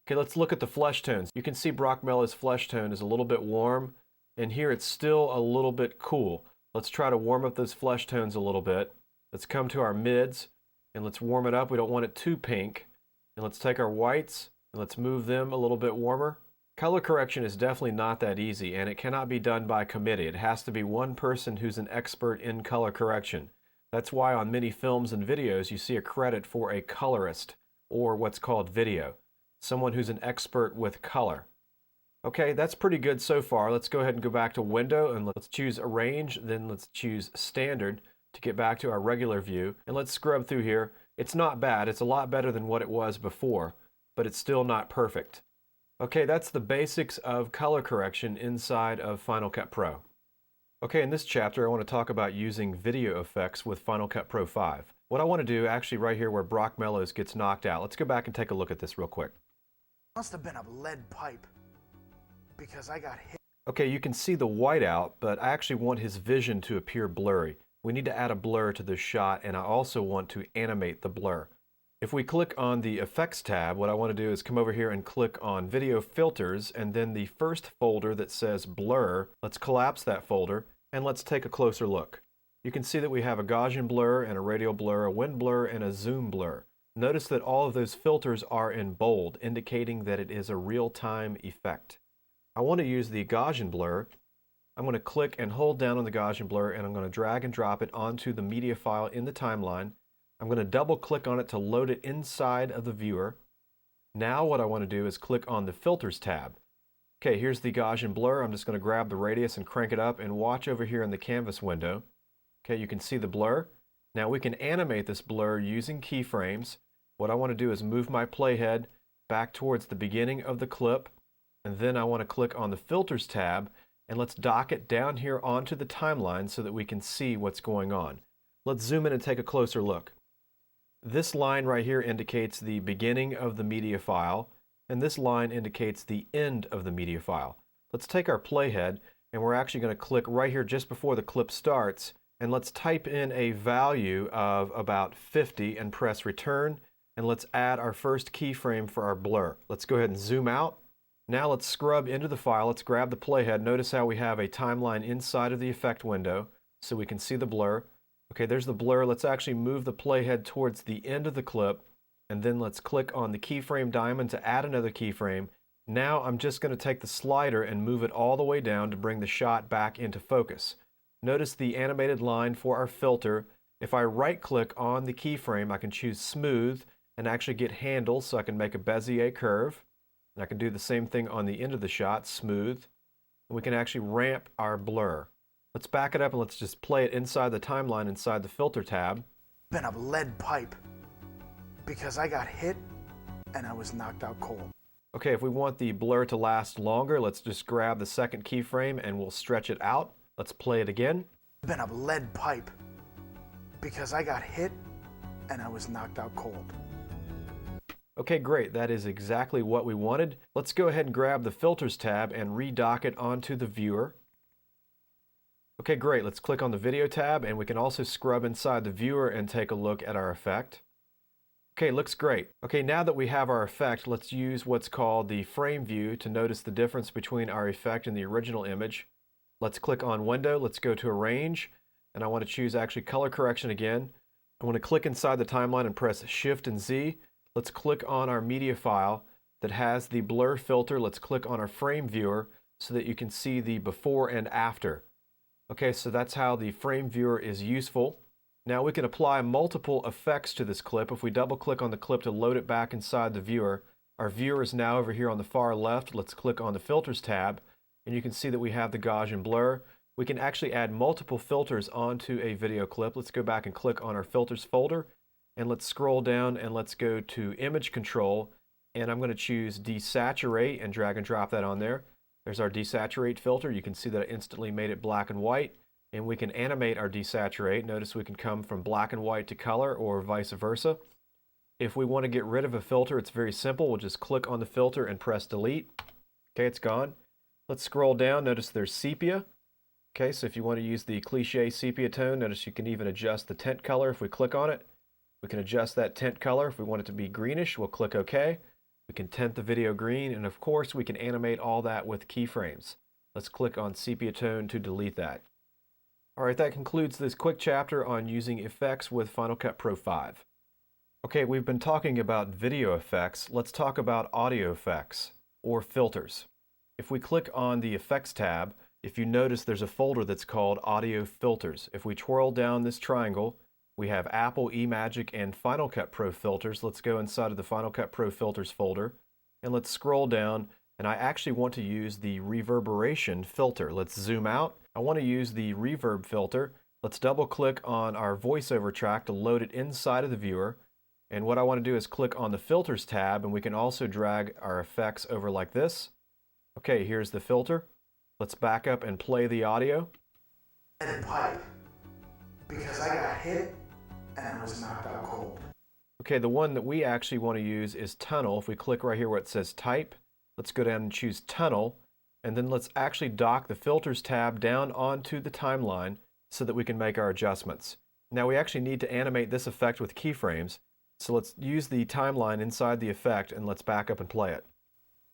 A: Okay, let's look at the flesh tones. You can see Brock Mello's flesh tone is a little bit warm, and here it's still a little bit cool. Let's try to warm up those flesh tones a little bit. Let's come to our mids and let's warm it up. We don't want it too pink. And let's take our whites and let's move them a little bit warmer. Color correction is definitely not that easy, and it cannot be done by committee. It has to be one person who's an expert in color correction. That's why on many films and videos you see a credit for a colorist, or what's called video. Someone who's an expert with color. Okay, that's pretty good so far. Let's go ahead and go back to Window and let's choose Arrange, then let's choose Standard to get back to our regular view. And let's scrub through here. It's not bad. It's a lot better than what it was before, but it's still not perfect. Okay, that's the basics of color correction inside of Final Cut Pro. Okay, in this chapter I want to talk about using video effects with Final Cut Pro 5. What I want to do actually right here where Brock Mellows gets knocked out, let's go back and take a look at this real quick.
B: Must have been a lead pipe, because I got hit.
A: Okay, you can see the whiteout, but I actually want his vision to appear blurry. We need to add a blur to this shot, and I also want to animate the blur. If we click on the Effects tab, what I want to do is come over here and click on Video Filters, and then the first folder that says Blur, let's collapse that folder, and let's take a closer look. You can see that we have a Gaussian blur, and a radial blur, a wind blur, and a zoom blur. Notice that all of those filters are in bold, indicating that it is a real-time effect. I want to use the Gaussian blur. I'm going to click and hold down on the Gaussian blur, and I'm going to drag and drop it onto the media file in the timeline. I'm going to double click on it to load it inside of the viewer. Now what I want to do is click on the Filters tab. Okay, here's the Gaussian blur. I'm just going to grab the radius and crank it up and watch over here in the canvas window. Okay, you can see the blur. Now we can animate this blur using keyframes. What I want to do is move my playhead back towards the beginning of the clip, and then I want to click on the Filters tab, and let's dock it down here onto the timeline so that we can see what's going on. Let's zoom in and take a closer look. This line right here indicates the beginning of the media file, and this line indicates the end of the media file. Let's take our playhead, and we're actually going to click right here just before the clip starts, and let's type in a value of about 50 and press return. And let's add our first keyframe for our blur. Let's go ahead and zoom out. Now let's scrub into the file. Let's grab the playhead. Notice how we have a timeline inside of the effect window so we can see the blur. Okay, there's the blur. Let's actually move the playhead towards the end of the clip, and then let's click on the keyframe diamond to add another keyframe. Now I'm just going to take the slider and move it all the way down to bring the shot back into focus. Notice the animated line for our filter. If I right click on the keyframe, I can choose Smooth and actually get handles, so I can make a Bezier curve. And I can do the same thing on the end of the shot, Smooth. And we can actually ramp our blur. Let's back it up and let's just play it inside the timeline inside the Filter tab.
B: Been a lead pipe, because I got hit and I was knocked out cold.
A: Okay, if we want the blur to last longer, let's just grab the second keyframe and we'll stretch it out. Let's play it again.
B: Been a lead pipe, because I got hit and I was knocked out cold.
A: Okay, great. That is exactly what we wanted. Let's go ahead and grab the Filters tab and redock it onto the viewer. Okay, great. Let's click on the Video tab, and we can also scrub inside the viewer and take a look at our effect. Okay, looks great. Okay, now that we have our effect, let's use what's called the frame view to notice the difference between our effect and the original image. Let's click on Window. Let's go to Arrange, and I want to choose actually color correction again. I want to click inside the timeline and press Shift and Z. Let's click on our media file that has the blur filter. Let's click on our frame viewer so that you can see the before and after. Okay, so that's how the frame viewer is useful. Now we can apply multiple effects to this clip. If we double click on the clip to load it back inside the viewer, our viewer is now over here on the far left. Let's click on the filters tab, and you can see that we have the Gaussian blur. We can actually add multiple filters onto a video clip. Let's go back and click on our filters folder, and let's scroll down and let's go to image control, and I'm going to choose desaturate and drag and drop that on there. There's our desaturate filter. You can see that I instantly made it black and white, and we can animate our desaturate. Notice we can come from black and white to color or vice versa. If we want to get rid of a filter, it's very simple. We'll just click on the filter and press delete. Okay, it's gone. Let's scroll down. Notice there's sepia. Okay, so if you want to use the cliche sepia tone, notice you can even adjust the tint color if we click on it. We can adjust that tint color. If we want it to be greenish, we'll click OK. We can tint the video green, and of course we can animate all that with keyframes. Let's click on sepia tone to delete that. Alright, that concludes this quick chapter on using effects with Final Cut Pro 5. Okay, we've been talking about video effects. Let's talk about audio effects, or filters. If we click on the Effects tab, if you notice there's a folder that's called Audio Filters. If we twirl down this triangle, we have Apple, eMagic, and Final Cut Pro filters. Let's go inside of the Final Cut Pro filters folder, and let's scroll down, and I actually want to use the reverberation filter. Let's zoom out. I want to use the reverb filter. Let's double click on our voiceover track to load it inside of the viewer. And what I want to do is click on the filters tab, and we can also drag our effects over like this. Okay, here's the filter. Let's back up and play the audio.
B: And pipe, because I got hit and I was knocked out cold.
A: Okay, the one that we actually want to use is tunnel. If we click right here where it says type, let's go down and choose tunnel, and then let's actually dock the filters tab down onto the timeline so that we can make our adjustments. Now we actually need to animate this effect with keyframes, so let's use the timeline inside the effect and let's back up and play it.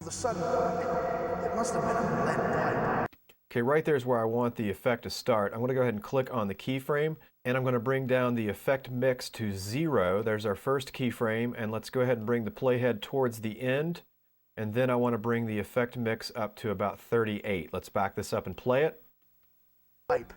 B: The sudden it must have been a lead pipe.
A: Okay, right there is where I want the effect to start. I'm going to go ahead and click on the keyframe, and I'm going to bring down the effect mix to 0. There's our first keyframe, and let's go ahead and bring the playhead towards the end, and then I want to bring the effect mix up to about 38. Let's back this up and play it.
B: Pipe,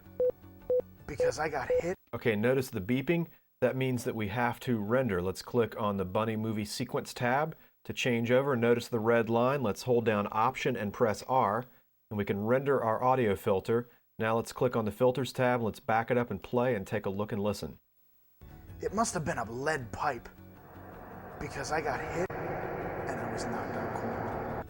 B: because I got hit.
A: Okay, notice the beeping. That means that we have to render. Let's click on the Bunny Movie Sequence tab to change over. Notice the red line. Let's hold down Option and press R, and we can render our audio filter. Now let's click on the Filters tab. Let's back it up and play and take a look and listen.
B: It must have been a lead pipe, because I got hit and I was knocked out cold.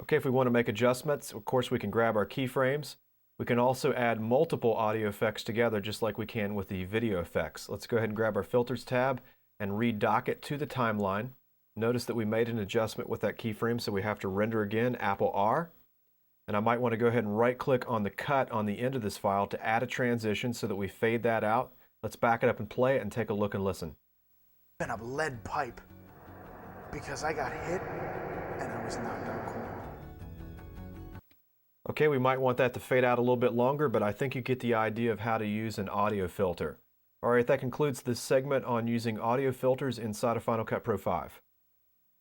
A: Okay, if we want to make adjustments, of course we can grab our keyframes. We can also add multiple audio effects together just like we can with the video effects. Let's go ahead and grab our Filters tab and redock it to the timeline. Notice that we made an adjustment with that keyframe, so we have to render again, Apple R. And I might want to go ahead and right click on the cut on the end of this file to add a transition so that we fade that out. Let's back it up and play it and take a look and listen.
B: Been a lead pipe, because I got hit and I was knocked out cold.
A: Okay, we might want that to fade out a little bit longer, but I think you get the idea of how to use an audio filter. Alright, that concludes this segment on using audio filters inside of Final Cut Pro 5.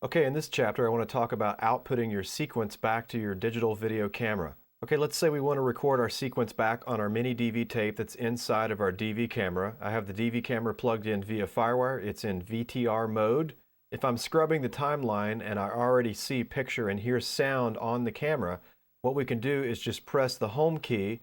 A: Okay, in this chapter I want to talk about outputting your sequence back to your digital video camera. Okay, let's say we want to record our sequence back on our mini DV tape that's inside of our DV camera. I have the DV camera plugged in via FireWire. It's in VTR mode. If I'm scrubbing the timeline and I already see picture and hear sound on the camera, what we can do is just press the home key,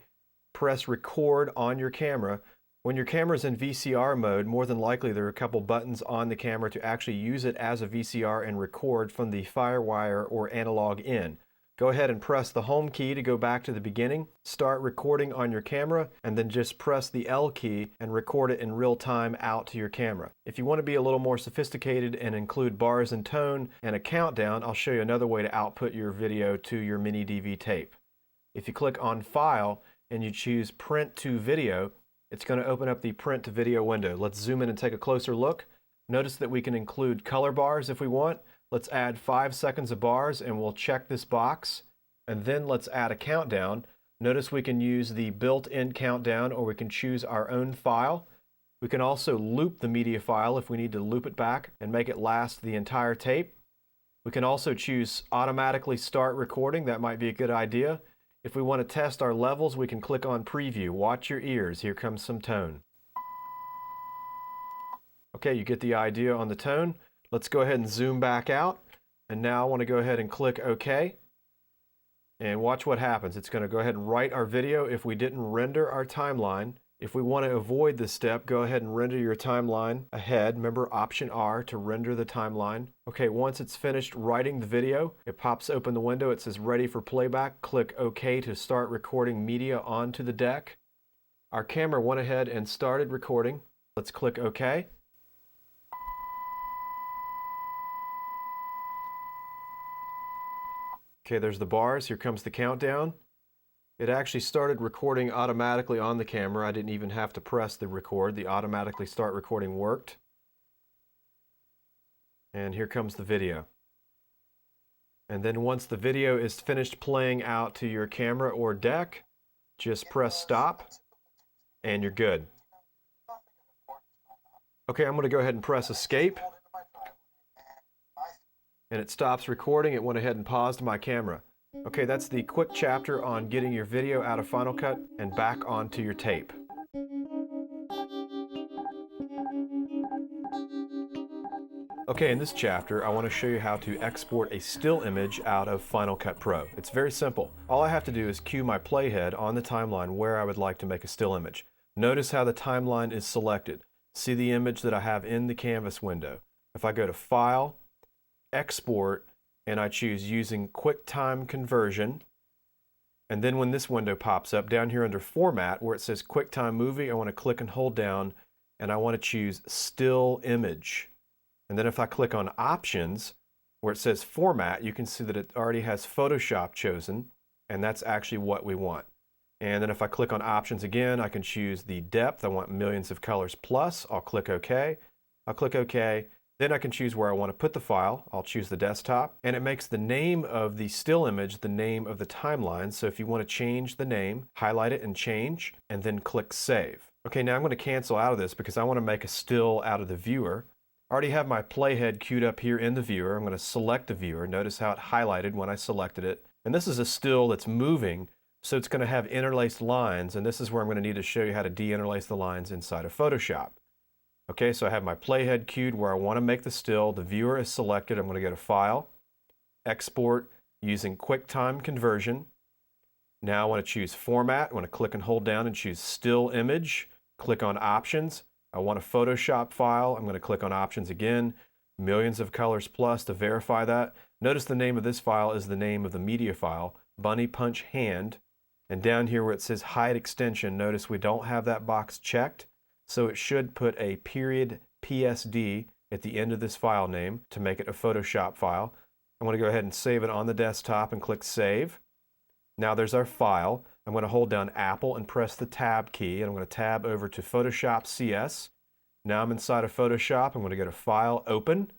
A: press record on your camera. When your camera's in VCR mode, more than likely there are a couple buttons on the camera to actually use it as a VCR and record from the FireWire or analog in. Go ahead and press the home key to go back to the beginning, start recording on your camera, and then just press the L key and record it in real time out to your camera. If you want to be a little more sophisticated and include bars and tone and a countdown, I'll show you another way to output your video to your mini DV tape. If you click on File and you choose Print to Video, it's going to open up the Print to Video window. Let's zoom in and take a closer look. Notice that we can include color bars if we want. Let's add 5 seconds of bars and we'll check this box. And then let's add a countdown. Notice we can use the built-in countdown, or we can choose our own file. We can also loop the media file if we need to loop it back and make it last the entire tape. We can also choose automatically start recording. That might be a good idea. If we want to test our levels, we can click on preview. Watch your ears. Here comes some tone. Okay, you get the idea on the tone. Let's go ahead and zoom back out. And now I want to go ahead and click OK. And watch what happens. It's going to go ahead and write our video if we didn't render our timeline. If we want to avoid this step, go ahead and render your timeline ahead. Remember Option R to render the timeline. Okay, once it's finished writing the video, it pops open the window. It says ready for playback. Click OK to start recording media onto the deck. Our camera went ahead and started recording. Let's click OK. Okay, there's the bars. Here comes the countdown. It actually started recording automatically on the camera. I didn't even have to press the record. The automatically start recording worked. And here comes the video. And then once the video is finished playing out to your camera or deck, just press stop and you're good. Okay, I'm going to go ahead and press escape. And it stops recording. It went ahead and paused my camera. Okay, that's the quick chapter on getting your video out of Final Cut and back onto your tape. Okay, in this chapter, I want to show you how to export a still image out of Final Cut Pro. It's very simple. All I have to do is cue my playhead on the timeline where I would like to make a still image. Notice how the timeline is selected. See the image that I have in the canvas window. If I go to File, Export, and I choose using QuickTime conversion, and then when this window pops up down here under Format where it says QuickTime Movie, I want to click and hold down and I want to choose Still Image. And then if I click on Options where it says Format, you can see that it already has Photoshop chosen, and that's actually what we want. And then if I click on Options again, I can choose the depth. I want millions of colors plus. I'll click OK. I'll click OK. Then I can choose where I want to put the file. I'll choose the desktop, and it makes the name of the still image the name of the timeline. So if you want to change the name, highlight it and change, and then click Save. Okay, now I'm going to cancel out of this because I want to make a still out of the viewer. I already have my playhead queued up here in the viewer. I'm going to select the viewer. Notice how it highlighted when I selected it. And this is a still that's moving, so it's going to have interlaced lines, and this is where I'm going to need to show you how to de-interlace the lines inside of Photoshop. Okay, so I have my playhead queued where I want to make the still. The viewer is selected. I'm going to go to File, Export using QuickTime Conversion. Now I want to choose Format. I want to click and hold down and choose Still Image. Click on Options. I want a Photoshop file. I'm going to click on Options again. Millions of colors plus to verify that. Notice the name of this file is the name of the media file, Bunny Punch Hand. And down here where it says Hide Extension, notice we don't have that box checked. So it should put a period PSD at the end of this file name to make it a Photoshop file. I'm going to go ahead and save it on the desktop and click Save. Now there's our file. I'm going to hold down Apple and press the Tab key, and I'm going to tab over to Photoshop CS. Now I'm inside of Photoshop. I'm going to go to File, Open,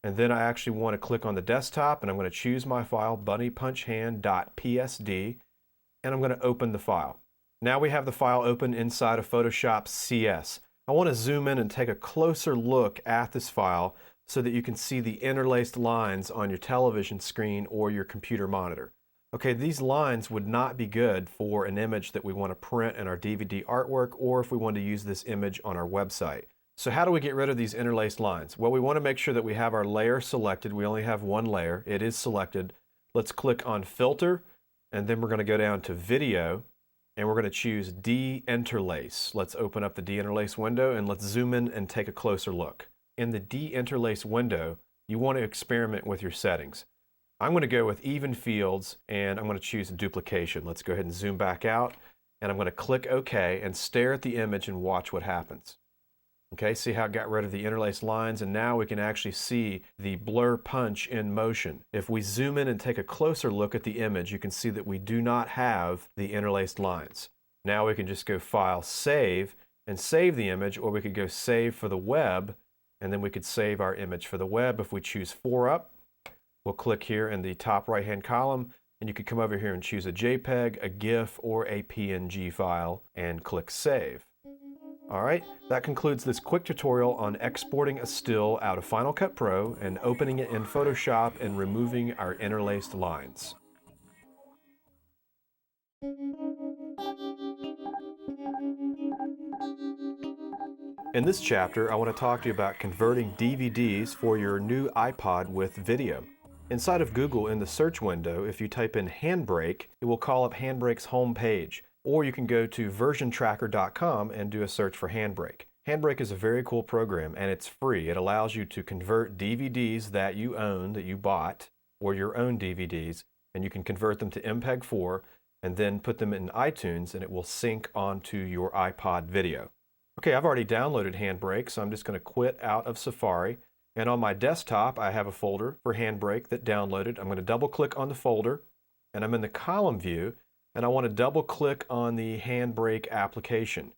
A: and then I actually want to click on the desktop, and I'm going to choose my file, bunnypunchhand.psd, and I'm going to open the file. Now we have the file open inside of Photoshop CS. I want to zoom in and take a closer look at this file so that you can see the interlaced lines on your television screen or your computer monitor. Okay, these lines would not be good for an image that we want to print in our DVD artwork, or if we want to use this image on our website. So how do we get rid of these interlaced lines? Well, we want to make sure that we have our layer selected. We only have one layer. It is selected. Let's click on Filter, and then we're going to go down to Video, and we're going to choose De-Interlace. Let's open up the De-Interlace window, and let's zoom in and take a closer look. In the De-Interlace window, you want to experiment with your settings. I'm going to go with even fields, and I'm going to choose duplication. Let's go ahead and zoom back out, and I'm going to click OK and stare at the image and watch what happens. Okay, see how it got rid of the interlaced lines, and now we can actually see the blur punch in motion. If we zoom in and take a closer look at the image, you can see that we do not have the interlaced lines. Now we can just go File, Save, and save the image, or we could go Save for the web, and then we could save our image for the web. If we choose 4 up, we'll click here in the top right-hand column, And you could come over here and choose a JPEG, a GIF, or a PNG file and click Save. All right, that concludes this quick tutorial on exporting a still out of Final Cut Pro and opening it in Photoshop and removing our interlaced lines. In this chapter, I want to talk to you about converting DVDs for your new iPod with video. Inside of Google, in the search window, if you type in Handbrake, it will call up Handbrake's home page. Or you can go to versiontracker.com and do a search for Handbrake. Handbrake is a very cool program and it's free. It allows you to convert DVDs that you own, that you bought, or your own DVDs, and you can convert them to MPEG-4 and then put them in iTunes and it will sync onto your iPod video. Okay, I've already downloaded Handbrake, so I'm just going to quit out of Safari. And on my desktop, I have a folder for Handbrake that downloaded. I'm going to double click on the folder and I'm in the column view. And I want to double click on the Handbrake application.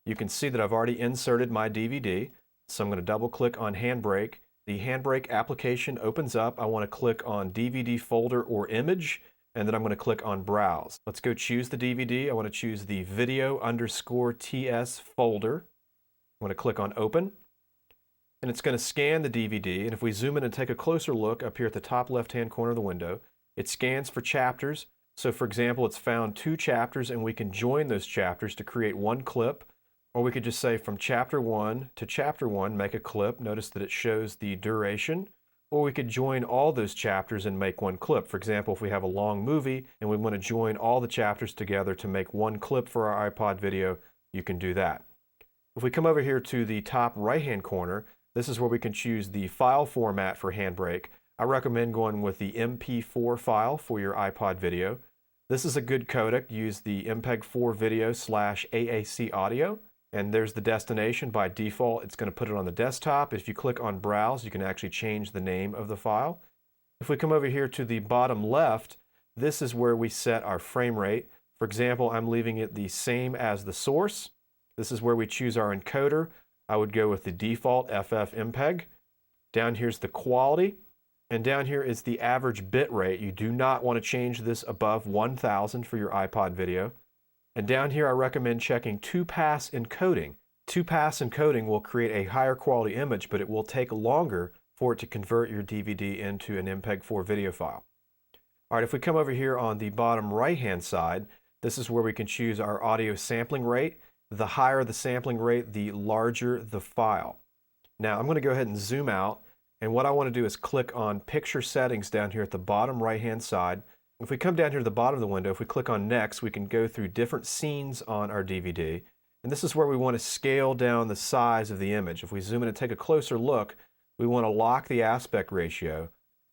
A: You can see that I've already inserted my DVD, so I'm going to double click on Handbrake. The Handbrake application opens up. I want to click on DVD folder or image, and then I'm going to click on Browse. Let's go choose the DVD. I want to choose the video_TS folder. I'm going to click on Open, and it's going to scan the DVD. And if we zoom in and take a closer look up here at the top left-hand corner of the window, it scans for chapters. So for example, it's found 2 chapters and we can join those chapters to create one clip, or we could just say from chapter 1 to chapter 1, make a clip. Notice that it shows the duration, or we could join all those chapters and make one clip. For example, if we have a long movie and we want to join all the chapters together to make one clip for our iPod video, you can do that. If we come over here to the top right-hand corner, this is where we can choose the file format for Handbrake. I recommend going with the MP4 file for your iPod video. This is a good codec. Use the MPEG-4 video / AAC audio, and there's the destination. By default, it's going to put it on the desktop. If you click on Browse, you can actually change the name of the file. If we come over here to the bottom left, this is where we set our frame rate. For example, I'm leaving it the same as the source. This is where we choose our encoder. I would go with the default FF MPEG. Down here's the quality. And down here is the average bit rate. You do not want to change this above 1000 for your iPod video. And down here I recommend checking 2-pass encoding. 2-pass encoding will create a higher quality image, but it will take longer for it to convert your DVD into an MPEG-4 video file. All right, if we come over here on the bottom right-hand side, this is where we can choose our audio sampling rate. The higher the sampling rate, the larger the file. Now I'm going to go ahead and zoom out. And what I want to do is click on Picture Settings down here at the bottom right-hand side. If we come down here to the bottom of the window, if we click on Next, we can go through different scenes on our DVD. And this is where we want to scale down the size of the image. If we zoom in and take a closer look, we want to lock the aspect ratio.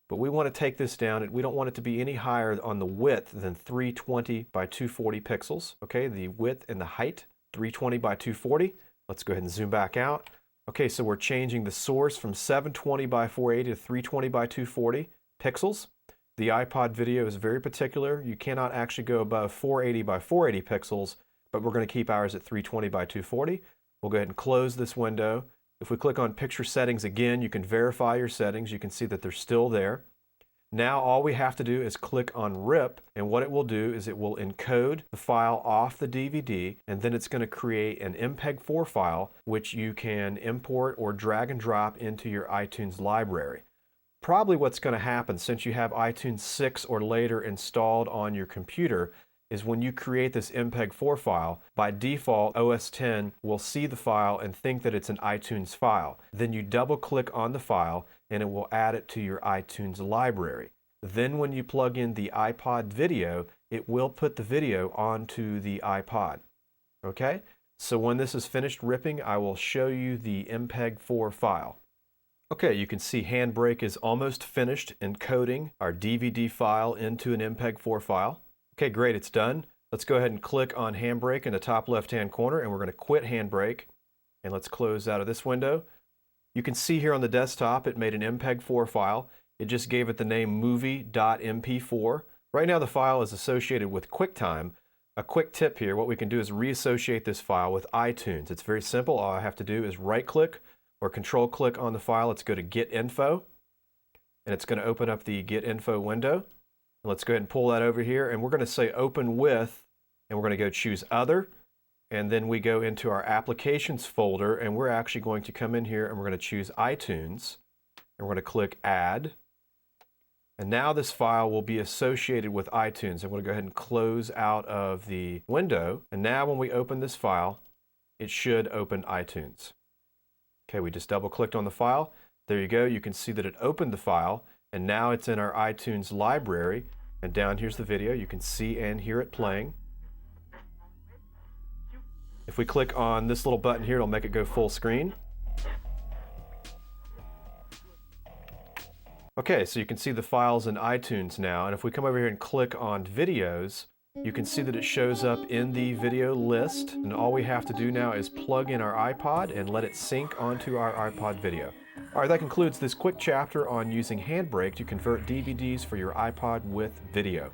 A: But we want to take this down, and we don't want it to be any higher on the width than 320 by 240 pixels. Okay, the width and the height, 320 by 240. Let's go ahead and zoom back out. Okay, so we're changing the source from 720 by 480 to 320 by 240 pixels. The iPod video is very particular. You cannot actually go above 480 by 480 pixels, but we're going to keep ours at 320 by 240. We'll go ahead and close this window. If we click on Picture Settings again, you can verify your settings. You can see that they're still there. Now all we have to do is click on RIP, and what it will do is it will encode the file off the DVD, and then it's going to create an MPEG-4 file which you can import or drag and drop into your iTunes library. Probably what's going to happen, since you have iTunes 6 or later installed on your computer, is when you create this MPEG-4 file, by default OS X will see the file and think that it's an iTunes file. Then you double click on the file and it will add it to your iTunes library. Then when you plug in the iPod video, it will put the video onto the iPod. Okay? So when this is finished ripping, I will show you the MPEG-4 file. Okay, you can see Handbrake is almost finished encoding our DVD file into an MPEG-4 file. Okay, great, it's done. Let's go ahead and click on Handbrake in the top left-hand corner, and we're going to quit Handbrake. And let's close out of this window. You can see here on the desktop it made an MPEG-4 file. It just gave it the name movie.mp4. Right now the file is associated with QuickTime. A quick tip here, what we can do is reassociate this file with iTunes. It's very simple. All I have to do is right-click or control-click on the file. Let's go to Get Info, and it's going to open up the Get Info window. Let's go ahead and pull that over here, and we're going to say open with, and we're going to go choose other, and then we go into our applications folder, and we're actually going to come in here and we're going to choose iTunes, and we're going to click add. And now this file will be associated with iTunes. I'm going to go ahead and close out of the window. And now when we open this file, it should open iTunes. Okay, we just double clicked on the file. There you go. You can see that it opened the file, and now it's in our iTunes library. And down here's the video. You can see and hear it playing. If we click on this little button here, it'll make it go full screen. Okay, so you can see the files in iTunes now, and if we come over here and click on videos, you can see that it shows up in the video list, and all we have to do now is plug in our iPod and let it sync onto our iPod video. Alright, that concludes this quick chapter on using Handbrake to convert DVDs for your iPod with video.